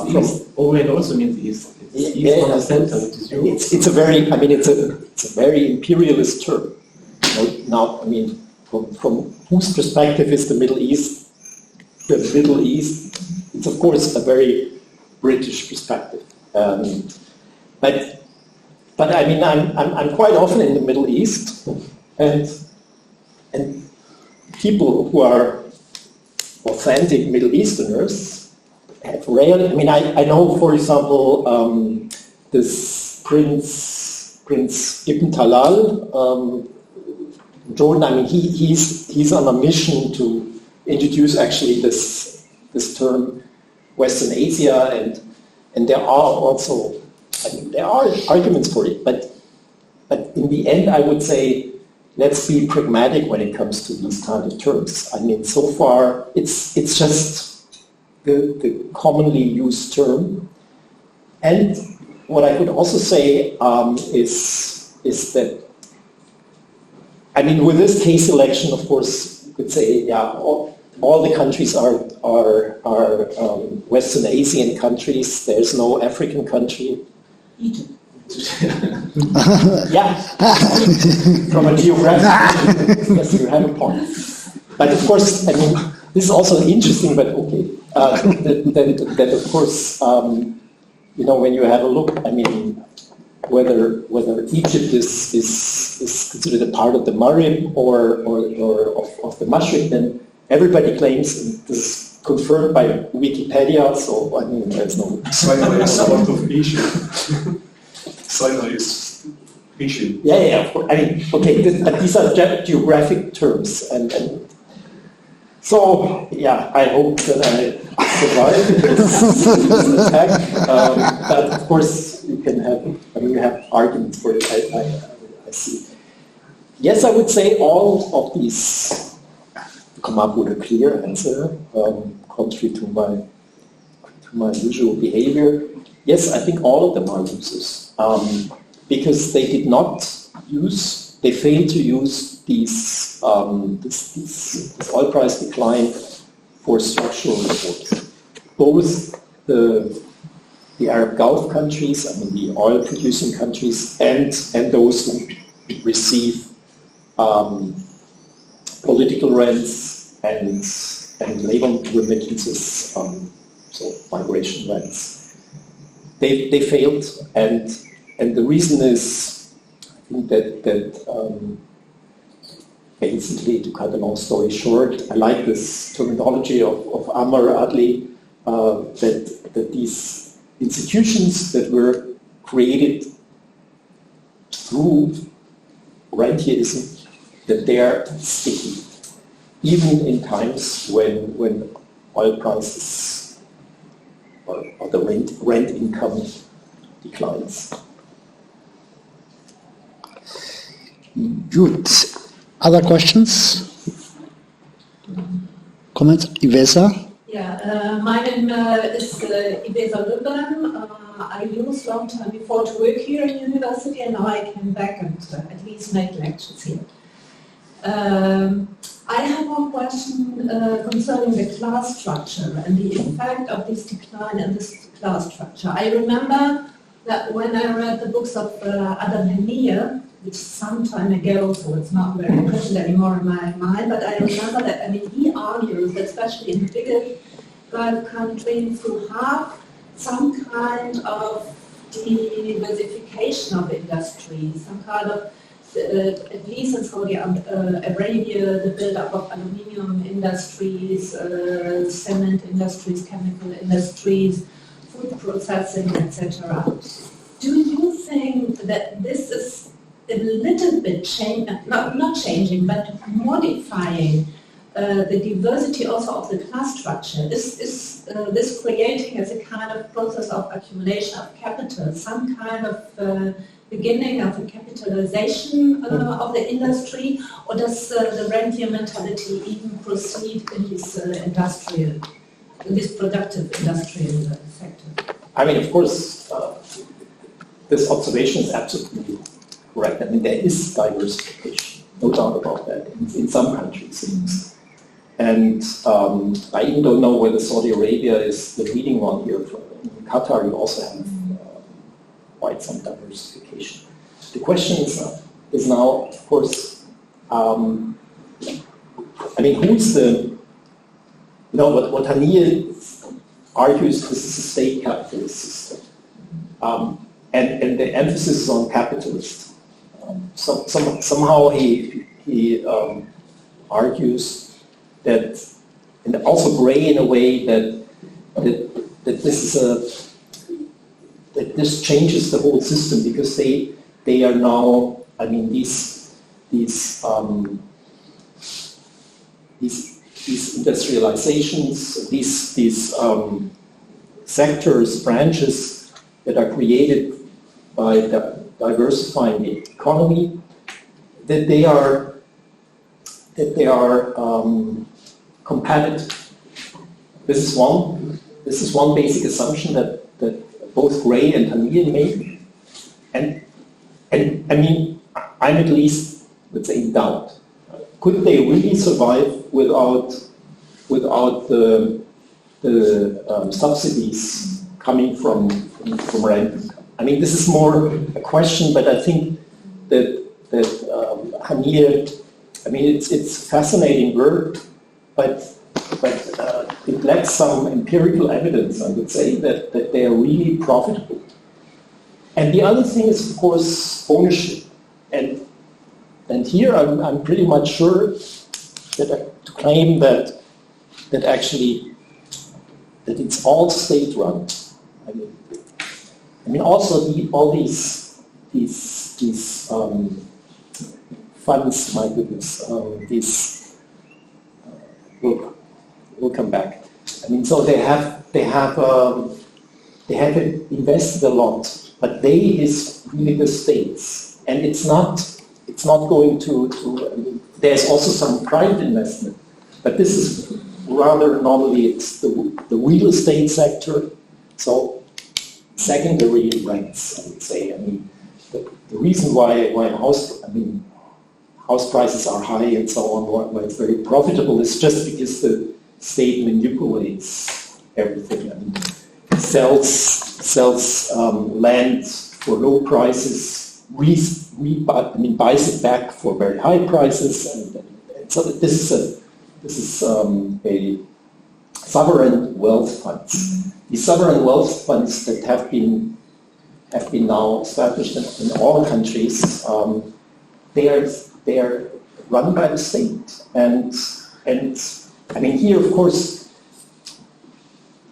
Orient also means East. It's East from the center, which is Europe. It's a very, I mean, it's a very imperialist term. Now, I mean, from whose perspective is the Middle East? The Middle East, it's of course a very British perspective. But I mean, I'm quite often in the Middle East, and people who are authentic Middle Easterners have rarely, I mean, I know, for example, this Prince Ibn Talal, Jordan, I mean, he's on a mission to introduce actually this term Western Asia, and there are also, I mean, there are arguments for it, but in the end, I would say, let's be pragmatic when it comes to these kind of terms. I mean, so far, it's just the commonly used term. And what I could also say is that, I mean, with this case selection, of course, you could say, yeah, all the countries are Western Asian countries. There's no African country. Yeah, from a geographic, yes, you have a point. But of course, I mean, this is also interesting, but okay. That of course, you know, when you have a look, I mean, whether Egypt is considered a part of the Maghreb or of the Mashriq, then everybody claims, and this is confirmed by Wikipedia, so I mean, there's no... Sinai is part of Asia. Sinai is Asian. Yeah, I mean, okay, but these are geographic terms, and so, yeah, I hope that I survive this attack, but of course, you can have, I mean, you have arguments for it, I see. Yes, I would say all of these come up with a clear answer, contrary to my my usual behavior. Yes, I think all of them are losers, because they did not use, they failed to use this oil price decline for structural reforms. Both the Arab Gulf countries, I mean the oil-producing countries, and those who receive political rents and labor remittances, so migration rents. They failed, and the reason is, I think that basically, to cut a long story short, I like this terminology of Ammar Adli, that these institutions that were created through rentierism, that they are sticky, even in times when oil prices or the rent income declines. Good. Other questions? Comments? Ouaissa? Yeah, my name is Ouaissa Lebanon. I used a long time before to work here in university, and now I came back and at least make lectures here. I have one question concerning the class structure and the effect of this decline in this class structure. I remember that when I read the books of Adam Hamir, which some time ago, so it's not very present anymore in my mind, but I remember that, I mean, he argues that especially in the bigger Gulf countries who have some kind of diversification of industry, some kind of, at least in Saudi Arabia, the build-up of aluminium industries, cement industries, chemical industries, food processing, etc. Do you think that this is a little bit not changing, but modifying the diversity also of the class structure? Is this creating as a kind of process of accumulation of capital, some kind of beginning of a capitalization of the industry, or does the rentier mentality even proceed in this productive industrial sector? I mean, of course, this observation is absolutely correct. I mean, there is diversification, no doubt about that, in some countries. And I even don't know whether Saudi Arabia is the leading one here. In Qatar, you also have quite some diversification. The question is now, of course, I mean, who's what Haniyeh argues, this is a state capitalist system. And the emphasis is on capitalist. Somehow he argues that, and also gray in a way, that this changes the whole system, because they are now, I mean, these industrializations, these sectors, branches that are created by diversifying the economy, that they are competitive. This is one basic assumption that both Gray and Haniyeh made, and I mean, I'm at least, let's say, in doubt. Could they really survive without the subsidies coming from rent? I mean, this is more a question, but I think that Haniyeh, I mean, it's fascinating work, but it lacks some empirical evidence, I would say, that they are really profitable. And the other thing is, of course, ownership. And here I'm pretty much sure that to claim that actually that it's all state-run. I mean, also all these funds, my goodness, we'll come back. I mean, so they have invested a lot, but they is really the states, and it's not going to I mean, there's also some private investment, but this is rather normally it's the real estate sector So secondary rents, I would say. I mean, the reason why house prices are high and so on, why it's very profitable, is just because the state manipulates everything. I mean, sells land for low prices, buys it back for very high prices, and so this is a sovereign wealth funds. These sovereign wealth funds that have been now established in all countries, they are run by the state, and I mean, here of course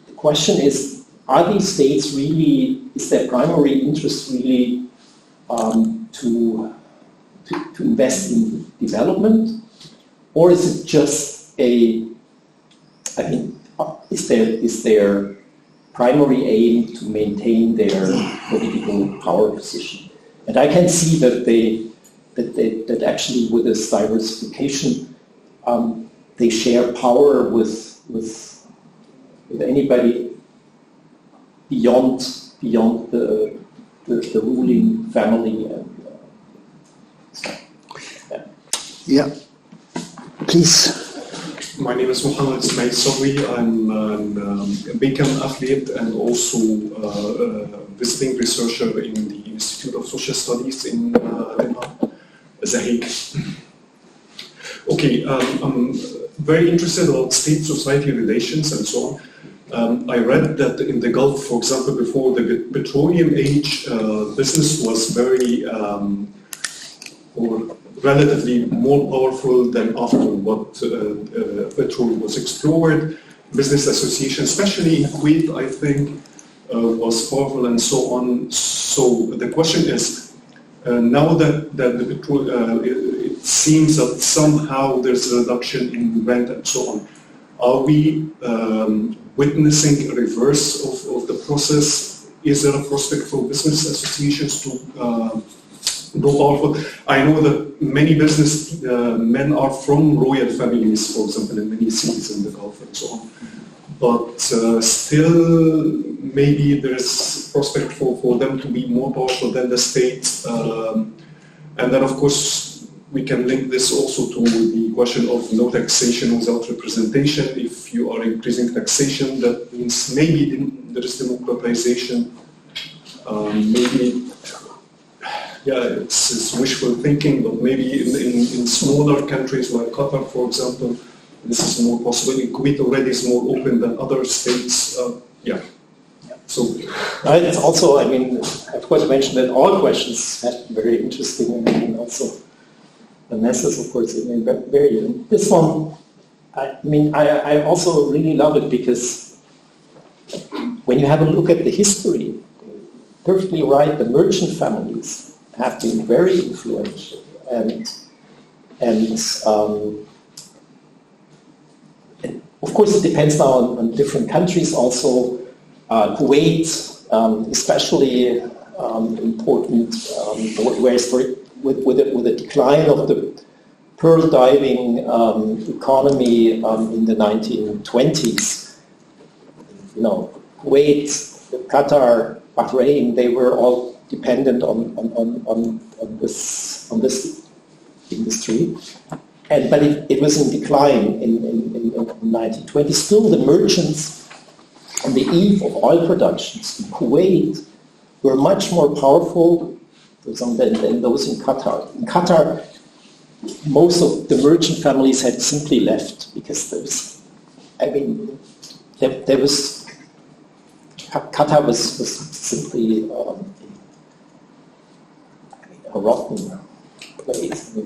the question is: are these states really? Is their primary interest really to invest in development, or is it just is their primary aim to maintain their political power position? And I can see that actually with this diversification, they share power with anybody beyond the ruling family. And, yeah, please. My name is Mohammed Ismail Sawi. I'm a Beck and affiliate and also visiting researcher in the Institute of Social Studies in Lebanon, The Hague. Okay, I'm very interested about state-society relations and so on. I read that in the Gulf, for example, before the petroleum age, business was very, or relatively more powerful than after what petrol was explored. Business association, especially in Kuwait, I think, was powerful and so on. So the question is, now that the petrol, it seems that somehow there's a reduction in rent and so on. Are we witnessing a reverse of the process? Is there a prospect for business associations to go powerful? I know that many business men are from royal families, for example, in many cities in the Gulf and so on. But still, maybe there's prospect for them to be more powerful than the state. And then, of course, we can link this also to the question of no taxation without representation. If you are increasing taxation, that means maybe there is democratization. Maybe, yeah, it's wishful thinking, but maybe in smaller countries like Qatar, for example, this is more possible. In Kuwait already is more open than other states. Yeah. So it's also, I mean, of course, I mentioned that all questions have been very interesting, and also the messes, of course, very. This one, I mean, I also really love it because when you have a look at the history, perfectly right, the merchant families have been very influential, and of course, it depends now on different countries. Also, Kuwait, especially important, whereas with the decline of the pearl diving economy in the 1920s, you know, Kuwait, Qatar, Bahrain, they were all dependent on this industry. But it was in decline in the 1920s. Still, the merchants on the eve of oil productions in Kuwait were much more powerful, for example, than those in Qatar. In Qatar, most of the merchant families had simply left because Qatar was simply a rotten place.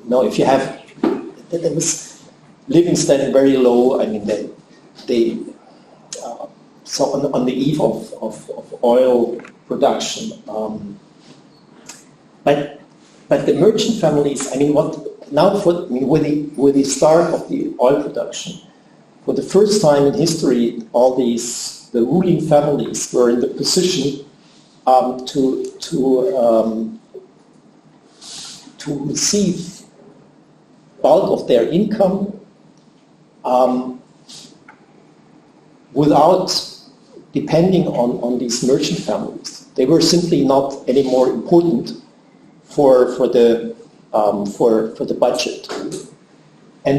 If you have, there was living standard very low. I mean, so on the eve of oil production, but the merchant families. I mean, with the start of the oil production, for the first time in history, the ruling families were in the position to receive bulk of their income without depending on these merchant families. They were simply not any more important for the budget. And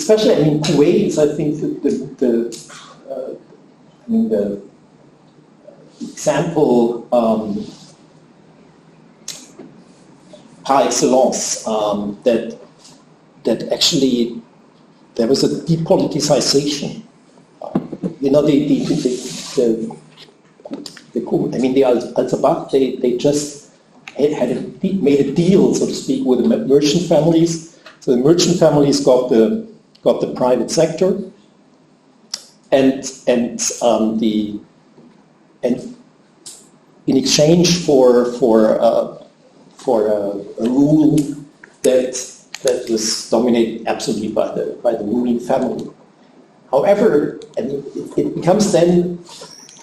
especially, I mean, Kuwait is, I think, the example par excellence that actually there was a depoliticization. You know, the Al-Sabah, they just made a deal, so to speak, with the merchant families. So the merchant families got the private sector, and in exchange for a rule that was dominated absolutely by the ruling family. However, it becomes then,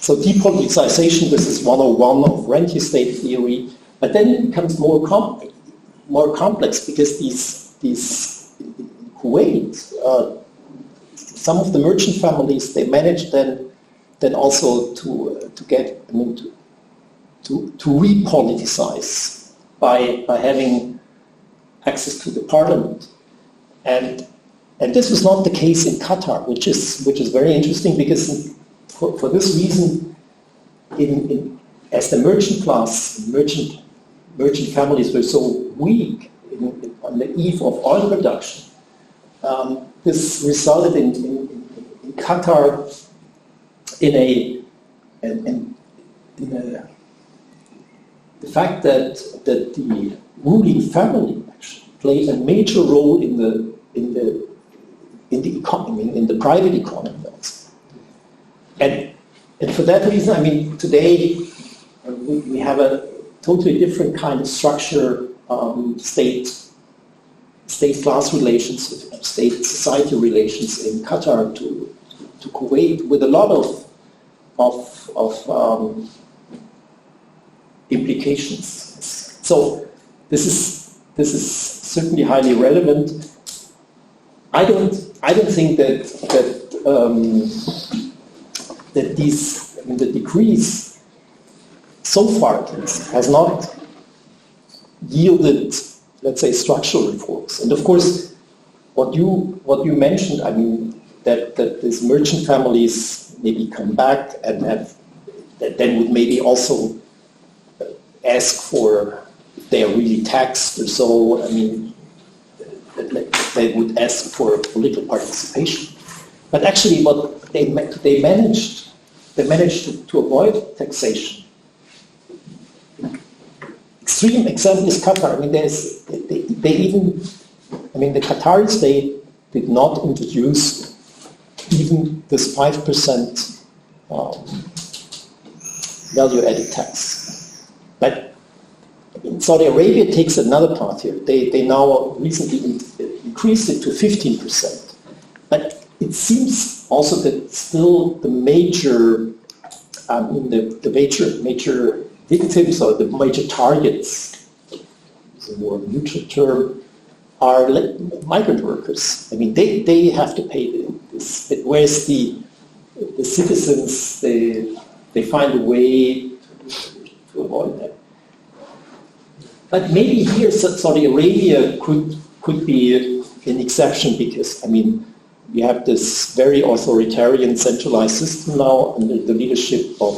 so depoliticization, this is 101 of rentier state theory, but then it becomes more complex because these in Kuwait, some of the merchant families, they managed then also to get, to repoliticize by having access to the parliament, and this was not the case in Qatar, which is very interesting because for this reason, as the merchant class, merchant families were so weak on the eve of oil production, this resulted in Qatar in the fact that the ruling family actually played a major role in the economy, in the private economy also. And for that reason, I mean, today we have a totally different kind of structure, state-class relations, state-society relations in Qatar to Kuwait, with a lot of implications. So this is certainly highly relevant. I don't think that these, I mean, the decrees so far at least has not yielded, let's say, structural reforms. And of course, what you mentioned, I mean, that these merchant families maybe come back and have, that then would maybe also ask for, if they are really taxed or so, I mean, they would ask for political participation. But actually what they managed to avoid taxation. Extreme example is Qatar. I mean, the Qataris, they did not introduce even this 5% value-added tax. But Saudi Arabia takes another part here. They now recently increased it to 15%. But it seems also that still the major, major victims or the major targets, is a more neutral term, are migrant workers. I mean, they have to pay this. Whereas the citizens, they find a way to avoid that. But maybe here Saudi Arabia could be an exception because, I mean, we have this very authoritarian centralized system now under the leadership of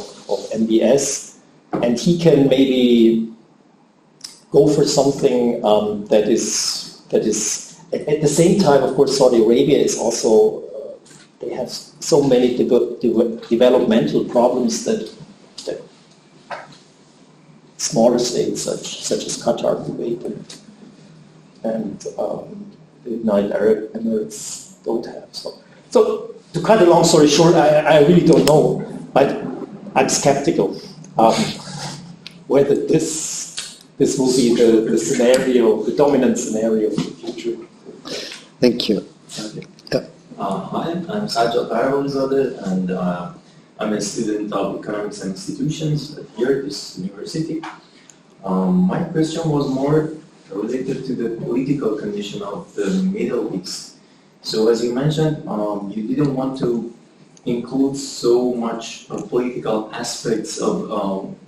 MBS, and he can maybe go for something that is at the same time. Of course, Saudi Arabia is also they have so many developmental problems that smaller states such as Qatar, Kuwait, and the United Arab Emirates don't have. So to cut a long story short, I really don't know, but I'm skeptical whether this will be the scenario, the dominant scenario in the future. Thank you. Hi, I'm Sajjad Parawalzadeh, and I'm a student of economics and institutions here at this university. My question was more related to the political condition of the Middle East. So as you mentioned, you didn't want to includes so much political aspects of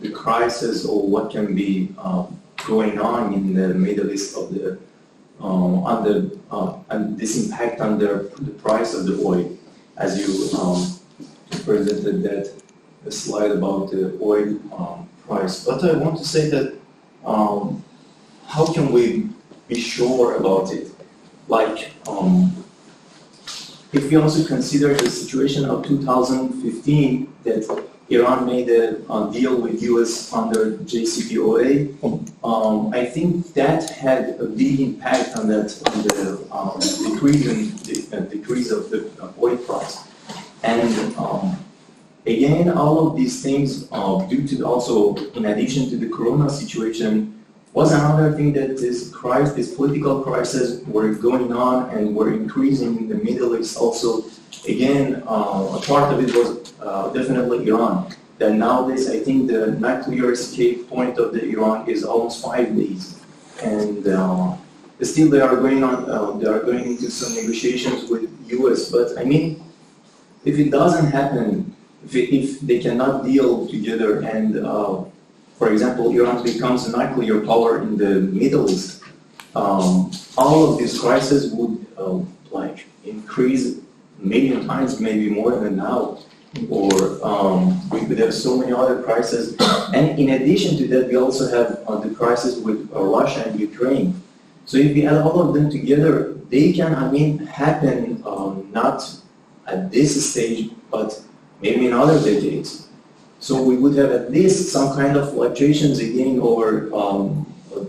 the crisis or what can be going on in the Middle East of the and this impact on the price of the oil, as you presented that slide about the oil price. But I want to say that how can we be sure about it? Like, if we also consider the situation of 2015, that Iran made a deal with US under JCPOA, I think that had a big impact on that, on the decrease of the oil price. And again, all of these things, due to also, in addition to the Corona situation, was another thing that this political crisis were going on and were increasing in the Middle East also. Again, a part of it was definitely Iran. That nowadays, I think the nuclear escape point of the Iran is almost 5 days, and still they are going on. They are going into some negotiations with US. But I mean, if it doesn't happen, if they cannot deal together, and for example, Iran becomes a nuclear power in the Middle East, all of these crises would like increase a million times, maybe more than now. Or we could have so many other crises. And in addition to that, we also have the crisis with Russia and Ukraine. So if we add all of them together, they can, I mean, happen not at this stage, but maybe in other decades. So we would have at least some kind of fluctuations again over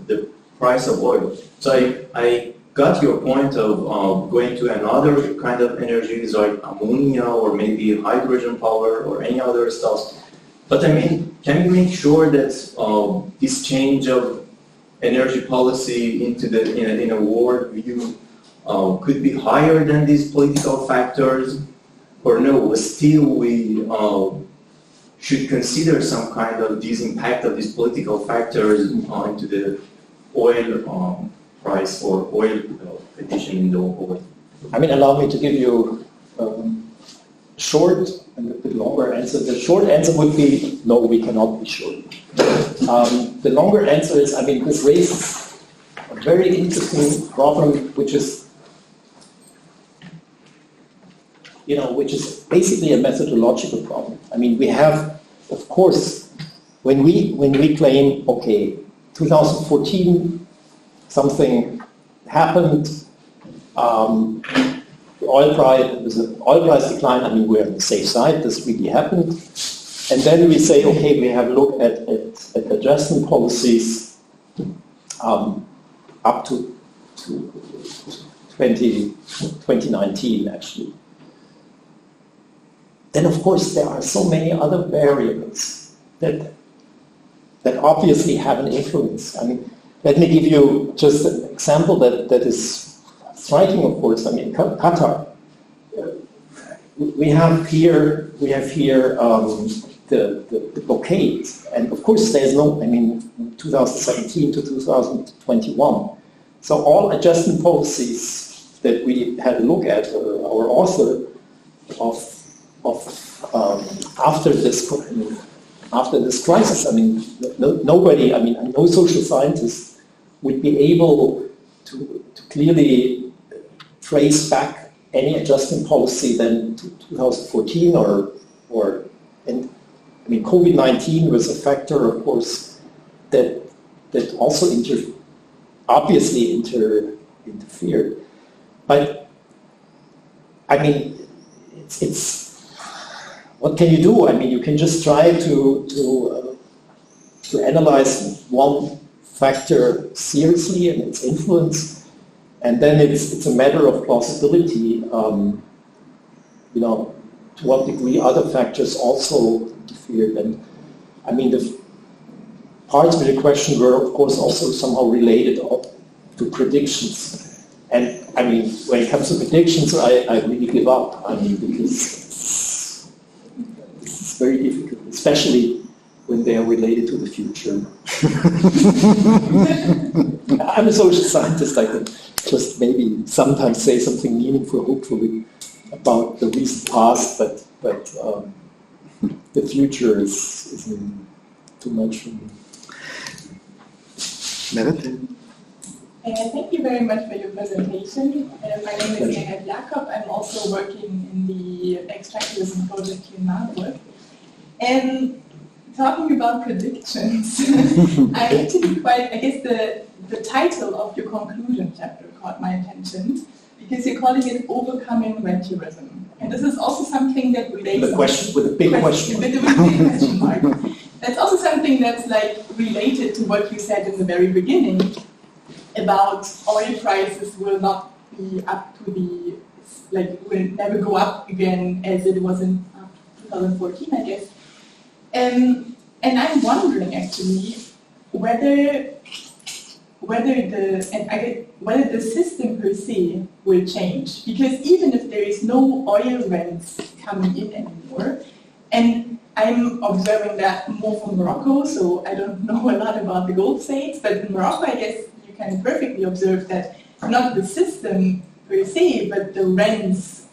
the price of oil. So I got your point of going to another kind of energies like ammonia or maybe hydrogen power or any other stuff. But I mean, can we make sure that this change of energy policy into the in a world view could be higher than these political factors, or no? Still, we should consider some kind of this impact of these political factors into the oil price or oil condition in the oil. I mean, allow me to give you short and a bit longer answer. The short answer would be, no, we cannot be sure. The longer answer is, I mean, this raises a very interesting problem, which is, which is basically a methodological problem. I mean, we have, of course, when we claim, okay, 2014, something happened, the oil price decline, I mean, we're on the safe side, this really happened. And then we say, okay, we have a look at adjustment policies up to 2019, actually. Then, of course, there are so many other variables that obviously have an influence. I mean, let me give you just an example that is striking, of course. I mean, Qatar. We have here the blockade, and of course there's no, I mean, 2017 to 2021. So all adjustment policies that we had a look at, our author of after this crisis, I mean, nobody, I mean, no social scientist would be able to clearly trace back any adjustment policy than 2014 or and I mean, COVID-19 was a factor, of course, that also obviously interfered. But I mean, it's what can you do? I mean, you can just try to analyze one factor seriously and its influence, and then it's a matter of plausibility. To what degree other factors also interfered. And I mean, the parts of the question were, of course, also somehow related to predictions. And I mean, when it comes to predictions, I really give up. I mean, because it's very difficult, especially when they are related to the future. I'm a social scientist. I can just maybe sometimes say something meaningful, hopefully. about the recent past, but the future is too much for me. Thank you very much for your presentation. My name is Gerhard Jakob. I'm also working in the Extractivism project here in Marburg. And talking about predictions, I guess the title of your conclusion chapter caught my attention because you're calling it Overcoming Rentierism. And this is also something that relates with a big question. With a big question mark. That's also something that's like related to what you said in the very beginning about oil prices will not be up to will never go up again as it was in 2014, I guess. And I'm wondering actually whether the system per se will change, because even if there is no oil rents coming in anymore, and I'm observing that more from Morocco, so I don't know a lot about the Gulf states, but in Morocco I guess you can perfectly observe that not the system per se, but the rents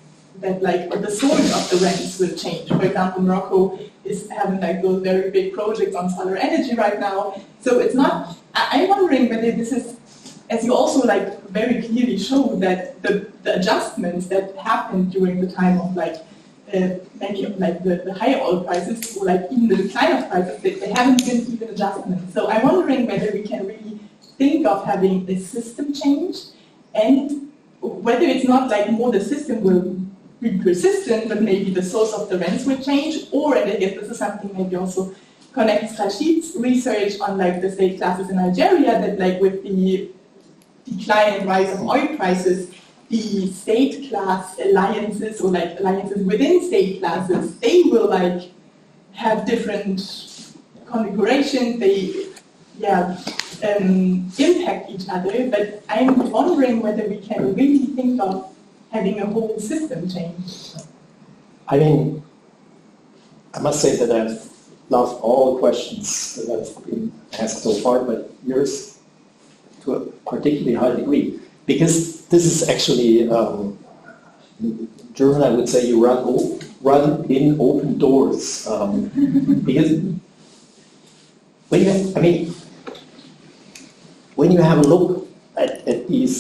or the source of the rents will change. For example, Morocco is having those very big projects on solar energy right now, so it's not. I'm wondering whether this is, as you also very clearly showed, that the adjustments that happened during the time of many of the higher oil prices, or even the decline of prices, they haven't been even adjustments. So I'm wondering whether we can really think of having a system change, and whether it's not more the system will be persistent, but maybe the source of the rents will change, or, and I guess this is something maybe also connects Rachid's research on the state classes in Algeria, that with the decline and rise of oil prices, the state class alliances, or alliances within state classes, they will have different configurations, they impact each other, but I'm wondering whether we can really think of having a whole system change. I mean, I must say that I've loved all the questions that have been asked so far, but yours to a particularly high degree, because this is actually, in German I would say you run in open doors, because when you have a look at these,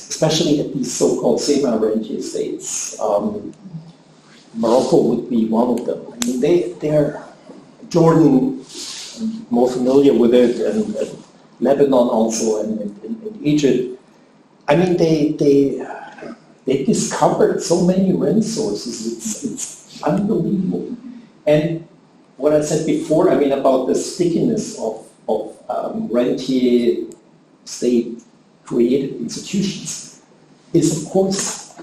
especially at these so-called semi-rentier states, Morocco would be one of them. I mean, they're Jordan, I'm more familiar with it, and Lebanon also, and Egypt. I mean, they discovered so many rent sources. It's unbelievable. And what I said before, I mean, about the stickiness of rentier state-created institutions is, of course,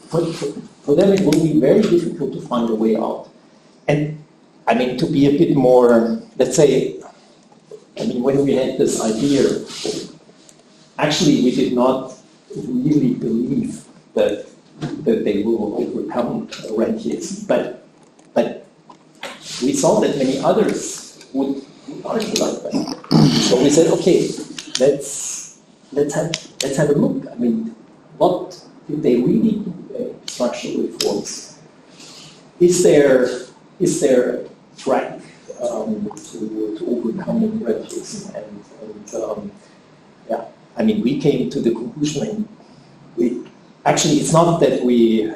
for them it will be very difficult to find a way out. And I mean, to be a bit more, let's say, I mean, when we had this idea, actually we did not really believe that they will overcome rentiers, but we saw that many others would argue like that. So we said, okay, let's have a look. I mean, what did they really do? Structural reforms? Is there a track to overcoming rentiers? And I mean, we came to the conclusion. Actually, it's not that we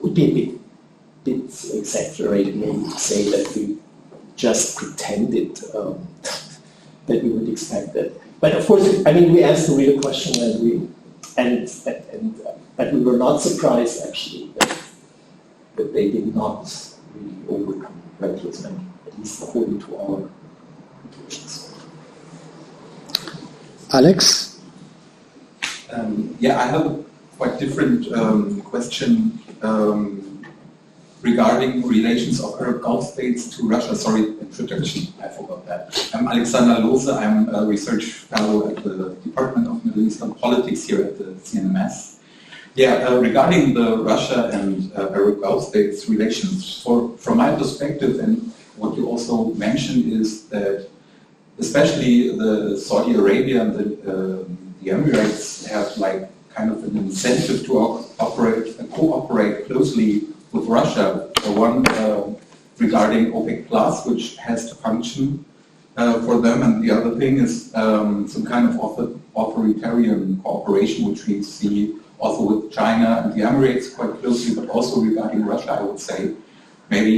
would be a bit exaggerated maybe to say that we just pretended that we would expect that. But of course, I mean, we asked the real question, but we were not surprised actually that they did not really overcome rentiers, at least according to our conclusions. Alex? I have a quite different question regarding relations of Arab Gulf states to Russia. Sorry, introduction, I forgot that. I'm Alexander Lose. I'm a research fellow at the Department of Middle Eastern Politics here at the CNMS. Regarding the Russia and Arab Gulf states relations, from my perspective, and what you also mentioned is that especially the Saudi Arabia and the Emirates have incentive to cooperate closely with Russia. One regarding OPEC Plus, which has to function for them, and the other thing is some kind of authoritarian cooperation, which we see also with China and the Emirates quite closely, but also regarding Russia, I would say. Maybe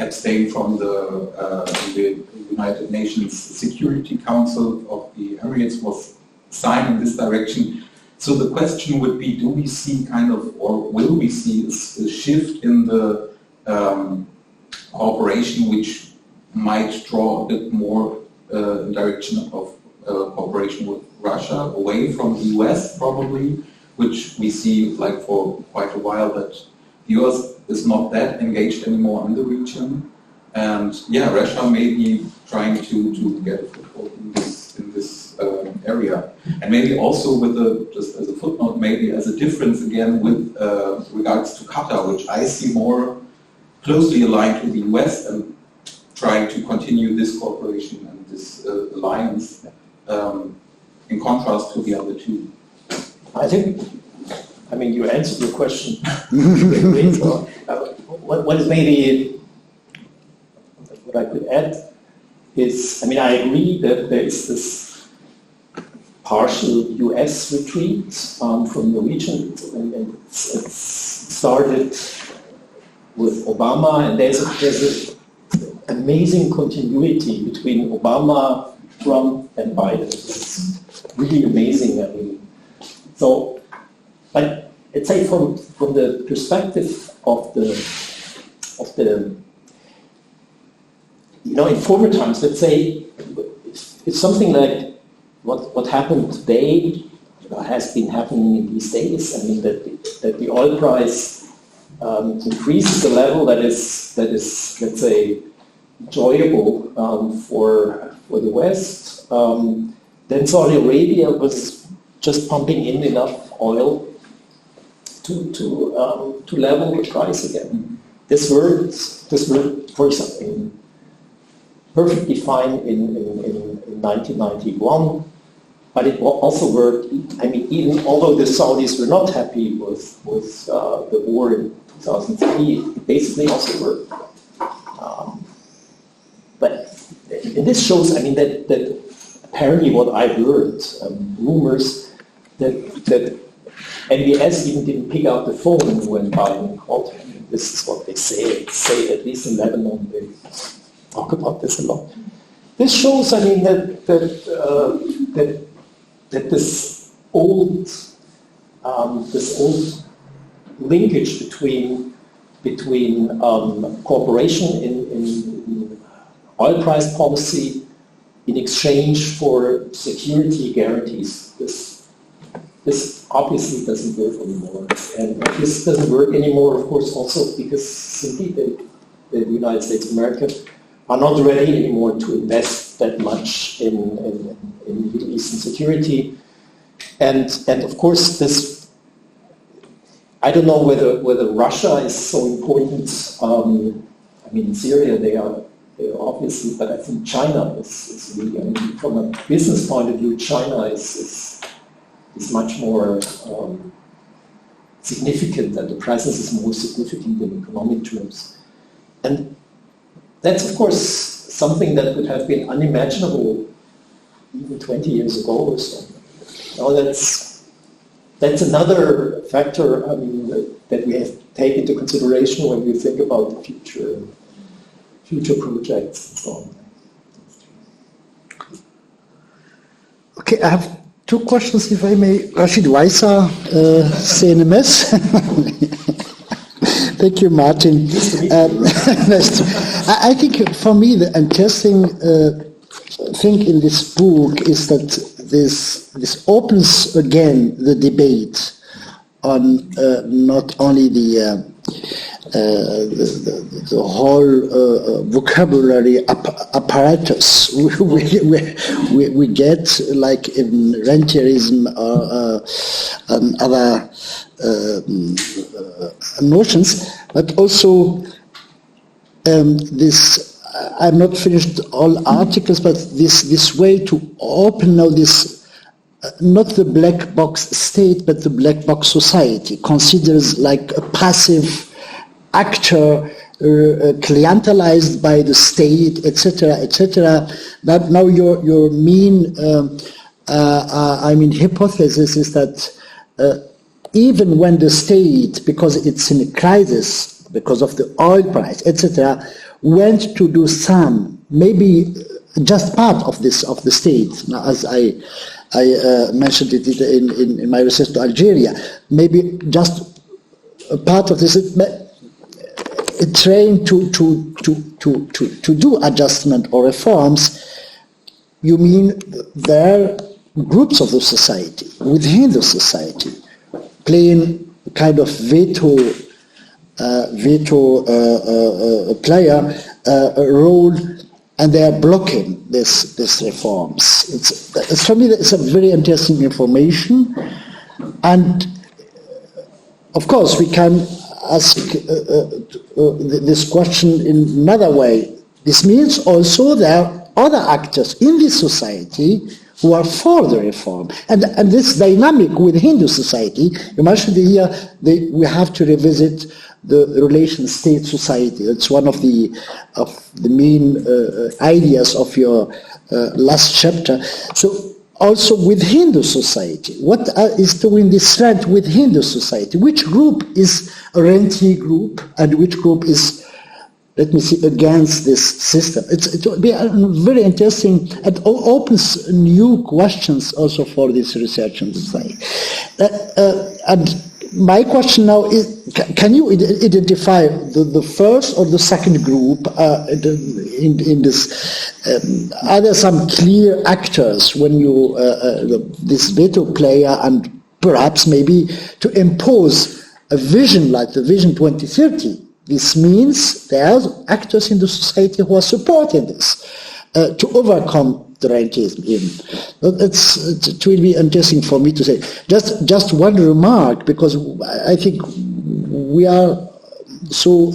abstain from the United Nations Security Council of the Emirates was signed in this direction. So the question would be, do we see kind of, or will we see a shift in the cooperation which might draw a bit more in direction of cooperation with Russia, away from the US probably, which we see like for quite a while that the US is not that engaged anymore in the region, and yeah, Russia may be trying to get a foothold in this area, and maybe also with just as a footnote, maybe as a difference again with regards to Qatar, which I see more closely aligned to the US and trying to continue this cooperation and this alliance in contrast to the other two. I think, I mean, you answered your question. What is maybe, what I could add is, I mean, I agree that there is this partial US retreat from the region, and it's started with Obama, and there's an amazing continuity between Obama, Trump, and Biden. It's really amazing. I mean, so, but let's say from the perspective of the in former times, let's say it's something like what happened today has been happening in these days. I mean that the oil price increases the level that is let's say enjoyable for the West. Then Saudi Arabia was just pumping in enough oil to level the price again. This worked, for example, perfectly fine in 1991, but it also worked. I mean, even although the Saudis were not happy with the war in 2003, it basically also worked. But and this shows, I mean, that apparently what I heard, rumors that NBS even didn't pick up the phone when Biden called him. This is what they say. At least in Lebanon, they talk about this a lot. This shows, I mean, that this old linkage between cooperation in oil price policy in exchange for security guarantees. This obviously doesn't work anymore, and this doesn't work anymore, of course, also because simply the United States of America are not ready anymore to invest that much in Middle Eastern security, and of course this. I don't know whether Russia is so important. I mean, in Syria they are obviously, but I think China is really. I mean, from a business point of view, China is much more significant, and the presence is more significant in economic terms. And that's, of course, something that would have been unimaginable even 20 years ago or so. Now that's another factor, I mean, that we have to take into consideration when we think about the future projects and so on. Okay, I have two questions, if I may. Rachid Ouaissa, CNMS. Thank you, Martin. I think for me the interesting thing in this book is that this opens again the debate on not only the whole vocabulary apparatus we get, like in rentierism and other notions, but also this. I'm not finished all articles, but this way to open now this not the black box state, but the black box society, considers like a passive actor, clientelized by the state, etc., etc. That now your main, hypothesis is that even when the state, because it's in a crisis, because of the oil price, etc., went to do some, maybe just part of the state, now, as I mentioned it in my research to Algeria, maybe just a part of this, trained to do adjustment or reforms. You mean there are groups of the society, within the society, playing kind of veto player role, and they are blocking these reforms. It's for me, it's a very interesting information, and of course we can ask this question in another way. This means also there are other actors in this society who are for the reform, and this dynamic within the society. You mentioned here we have to revisit the relation state-society. It's one of the main ideas of your last chapter. So also within the society, what is doing this trend within the society? Which group is a rentier group, and which group is, let me see, against this system? It will be very interesting, and opens new questions also for this research in society. And my question now is, can you identify the first or the second group in this? Are there some clear actors when you, this veto player, and perhaps maybe to impose a vision like the Vision 2030? This means there are actors in the society who are supporting this to overcome the rentierism. It will be interesting for me to say. Just one remark, because I think we are so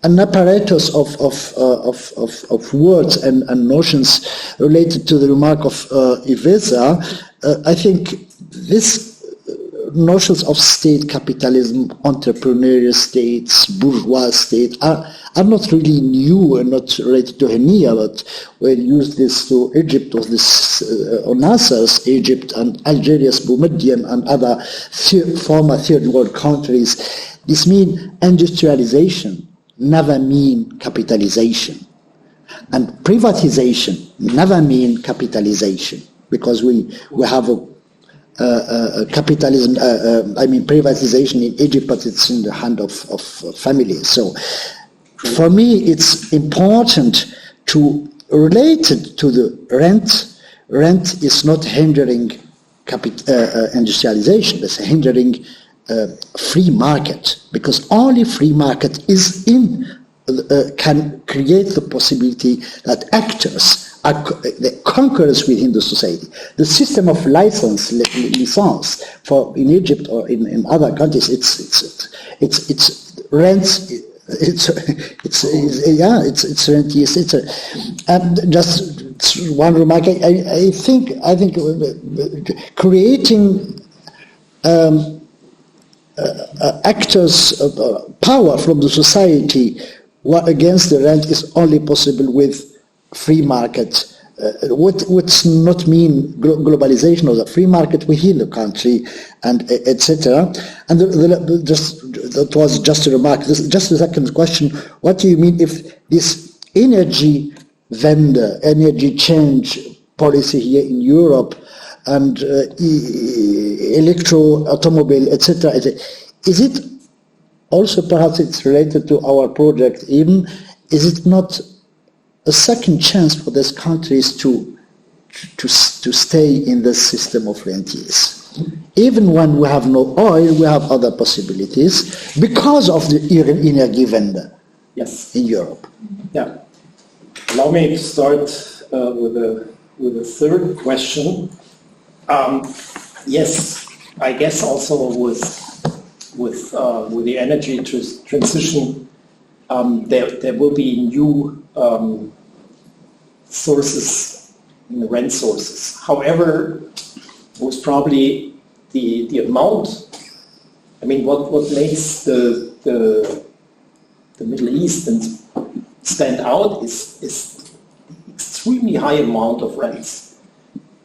an apparatus of words and notions related to the remark of Ouaissa. I think this notions of state capitalism, entrepreneurial states, bourgeois state are not really new and not related to Hania, but we used this to Egypt, was this Nasser's Egypt and Algeria's Boumediene and other former third world countries. This means industrialization, never mean capitalization. And privatization never mean capitalization, because we have a capitalism, privatization in Egypt, but it's in the hand of families. So for me, it's important to relate it to the rent. Rent is not hindering industrialization, it's hindering free market, because only free market is can create the possibility that actors are the conquerors within the society. The system of license for in Egypt or in other countries, it's rents. It's rentiers. Just one remark. I think creating actors power from the society against the rent is only possible with free market. What's not mean globalization of the free market within the country, and etc. And that was just a remark. Just a second question: what do you mean if this energy change policy here in Europe and automobile, etc. Is it also, perhaps it's related to our project even, is it not a second chance for these countries to stay in the system of rentiers? Even when we have no oil, we have other possibilities because of the Energiewende in Europe. Yeah. Allow me to start with a third question. Yes, I guess also with the energy transition, there will be new sources in the rent sources. However, most probably the amount, I mean, what makes the Middle East stand out is extremely high amount of rents.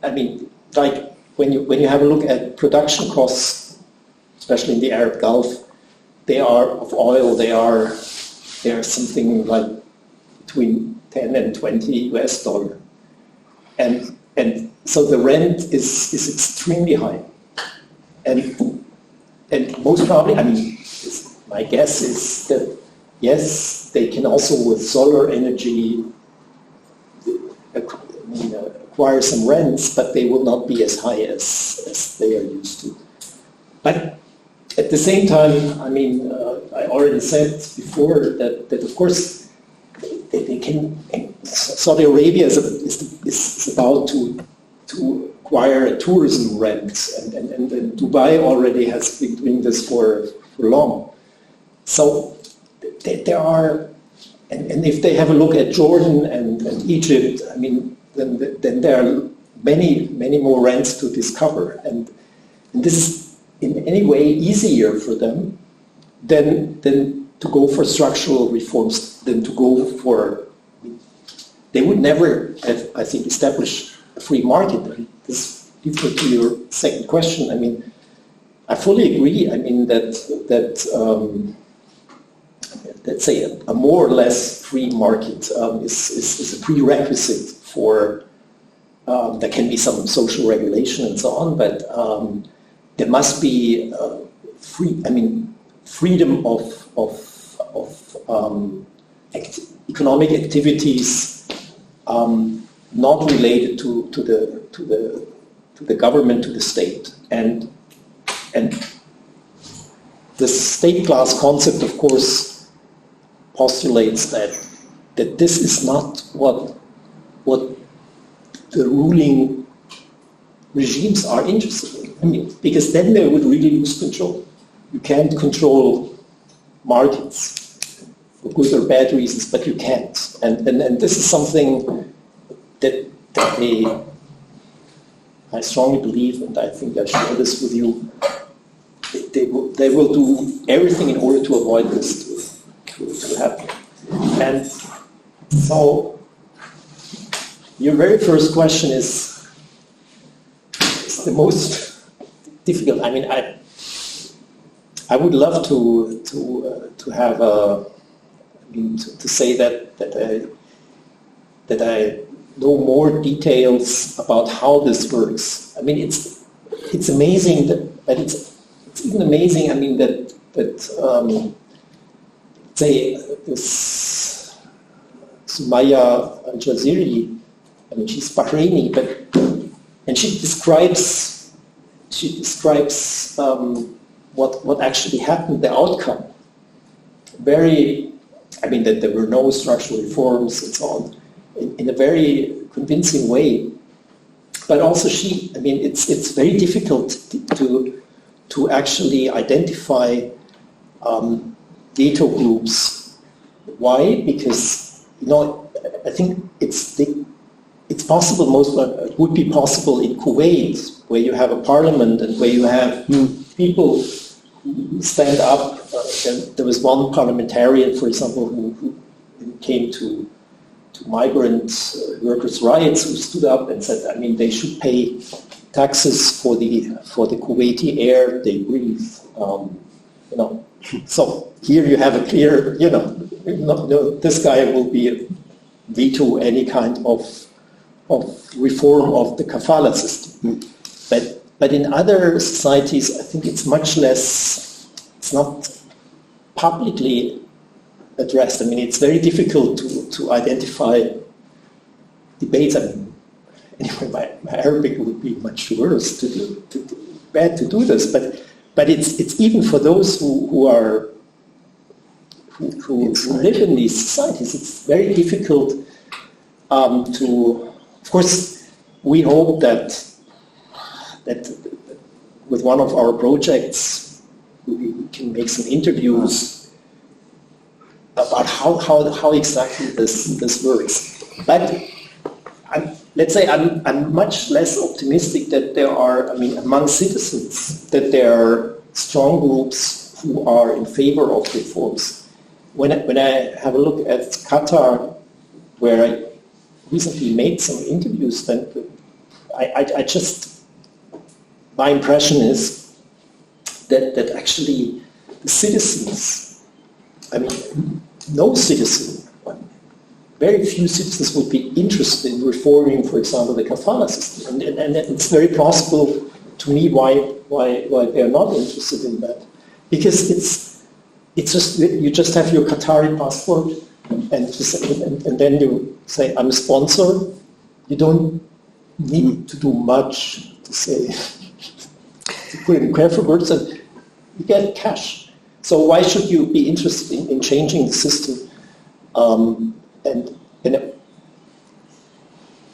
I mean, like when you have a look at production costs, especially in the Arab Gulf, they are of oil. They are something like between 10 and 20 US dollar, and so the rent is extremely high, and most probably, I mean, my guess is that yes, they can also with solar energy acquire some rents, but they will not be as high as they are used to. But at the same time, I mean, I already said before that of course they can. Saudi Arabia is about to acquire a tourism rent, and Dubai already has been doing this for long. So there are, and if they have a look at Jordan and Egypt, I mean, then there are many more rents to discover, and this is in any way easier for them than to go for structural reforms, than to go for. They would never have, I think, established a free market. This leads me to your second question. I mean, I fully agree. I mean that let's say a more or less free market is a prerequisite for. There can be some social regulation and so on, but there must be freedom of economic activities not related to the government, to the state, and the state class concept, of course, postulates that this is not what the ruling regimes are interested in. I mean, because then they would really lose control. You can't control markets for good or bad reasons, but you can't. And this is something that I strongly believe, and I think I share this with you. They will do everything in order to avoid this to happen. And so, your very first question is the most difficult. I mean, I would love to have to say that I know more details about how this works. I mean, it's amazing but it's even amazing. I mean that say this Sumaya Al-Jaziri. I mean, she's Bahraini, and she describes what actually happened, the outcome. I mean, that there were no structural reforms and so on, in a very convincing way. But also I mean, it's very difficult to actually identify ghetto groups. Why? Because, I think it's possible, it would be possible in Kuwait, where you have a parliament and where you have people who stand up. There was one parliamentarian, for example, who came to migrant workers' rights, who stood up and said, I mean, they should pay taxes for the Kuwaiti air they breathe. So here you have a clear, this guy will veto any kind of reform of the kafala system. But in other societies, I think it's much less, it's not publicly addressed. I mean, it's very difficult to identify debates. I mean, anyway, my Arabic would be much worse to do this, but it's even for those who live in these societies, it's very difficult to. Of course, we hope that with one of our projects we can make some interviews about how exactly this works. But let's say I'm much less optimistic that there are, I mean, among citizens, that there are strong groups who are in favor of reforms. When I have a look at Qatar, where I recently made some interviews, then I just, my impression is that actually the citizens, I mean, no citizen, very few citizens would be interested in reforming, for example, the kafala system. And it's very plausible to me why they're not interested in that. Because it's just, you just have your Qatari passport and then you say, I'm a sponsor. You don't need to do much to say, to put it in careful words, and you get cash. So why should you be interested in changing the system? And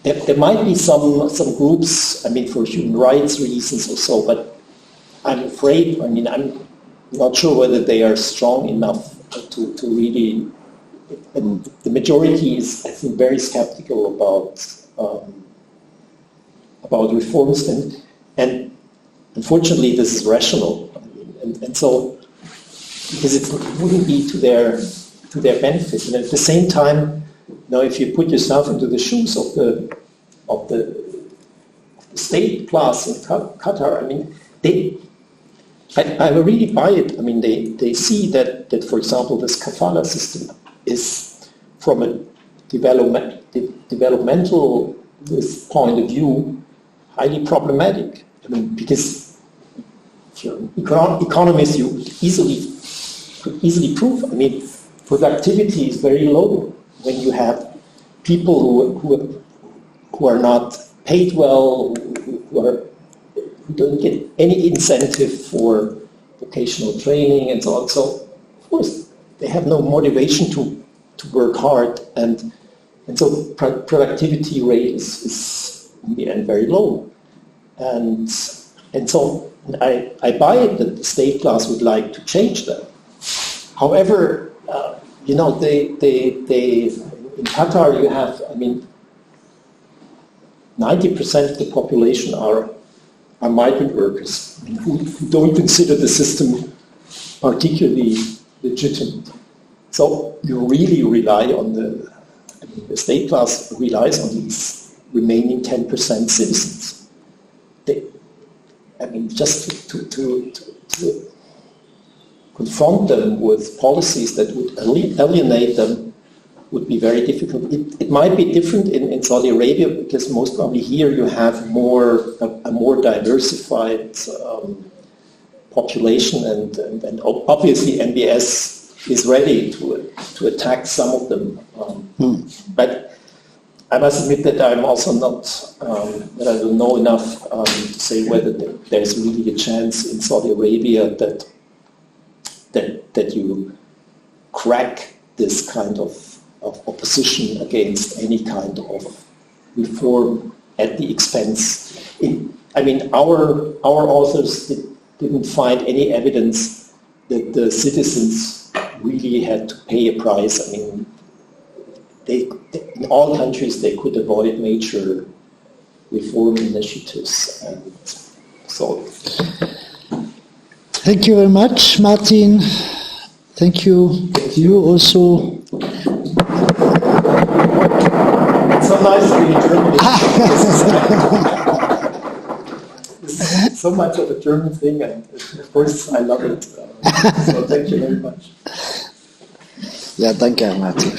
there might be some groups, I mean, for human rights reasons or so, but I'm afraid, I mean, I'm not sure whether they are strong enough to really, and the majority is, I think, very skeptical about reforms, and unfortunately this is rational, I mean, and so, because it wouldn't be to their benefit, and at the same time, now if you put yourself into the shoes of the state class in Qatar, I mean, I really buy it. I mean, they see that for example, this kafala system is, from a developmental point of view, highly problematic. I mean, because if you're an economist, you could easily prove, I mean, productivity is very low when you have people who are not paid well, who don't get any incentive for vocational training and so on. So, of course, they have no motivation to work hard, and so productivity rate is in the end very low. And so I buy it that the state class would like to change that. However, you know, they in Qatar you have, I mean, 90% of the population are migrant workers, I mean, who don't consider the system particularly legitimate. So you really rely on the state class relies on these remaining 10% citizens. I mean, just to confront them with policies that would alienate them would be very difficult. It might be different in Saudi Arabia, because most probably here you have a more diversified population, and obviously MBS is ready to attack some of them. But I must admit that I'm also not, that I don't know enough to say whether there's really a chance in Saudi Arabia that you crack this kind of opposition against any kind of reform at the expense. I mean, our authors didn't find any evidence that the citizens really had to pay a price. I mean, in all countries they could avoid major reform initiatives, and so. Thank you very much, Martin. Thank you. You also. It's so nice to be in Germany. This is so much of a German thing, and of course I love it. So thank you very much. Ja, danke, Martin.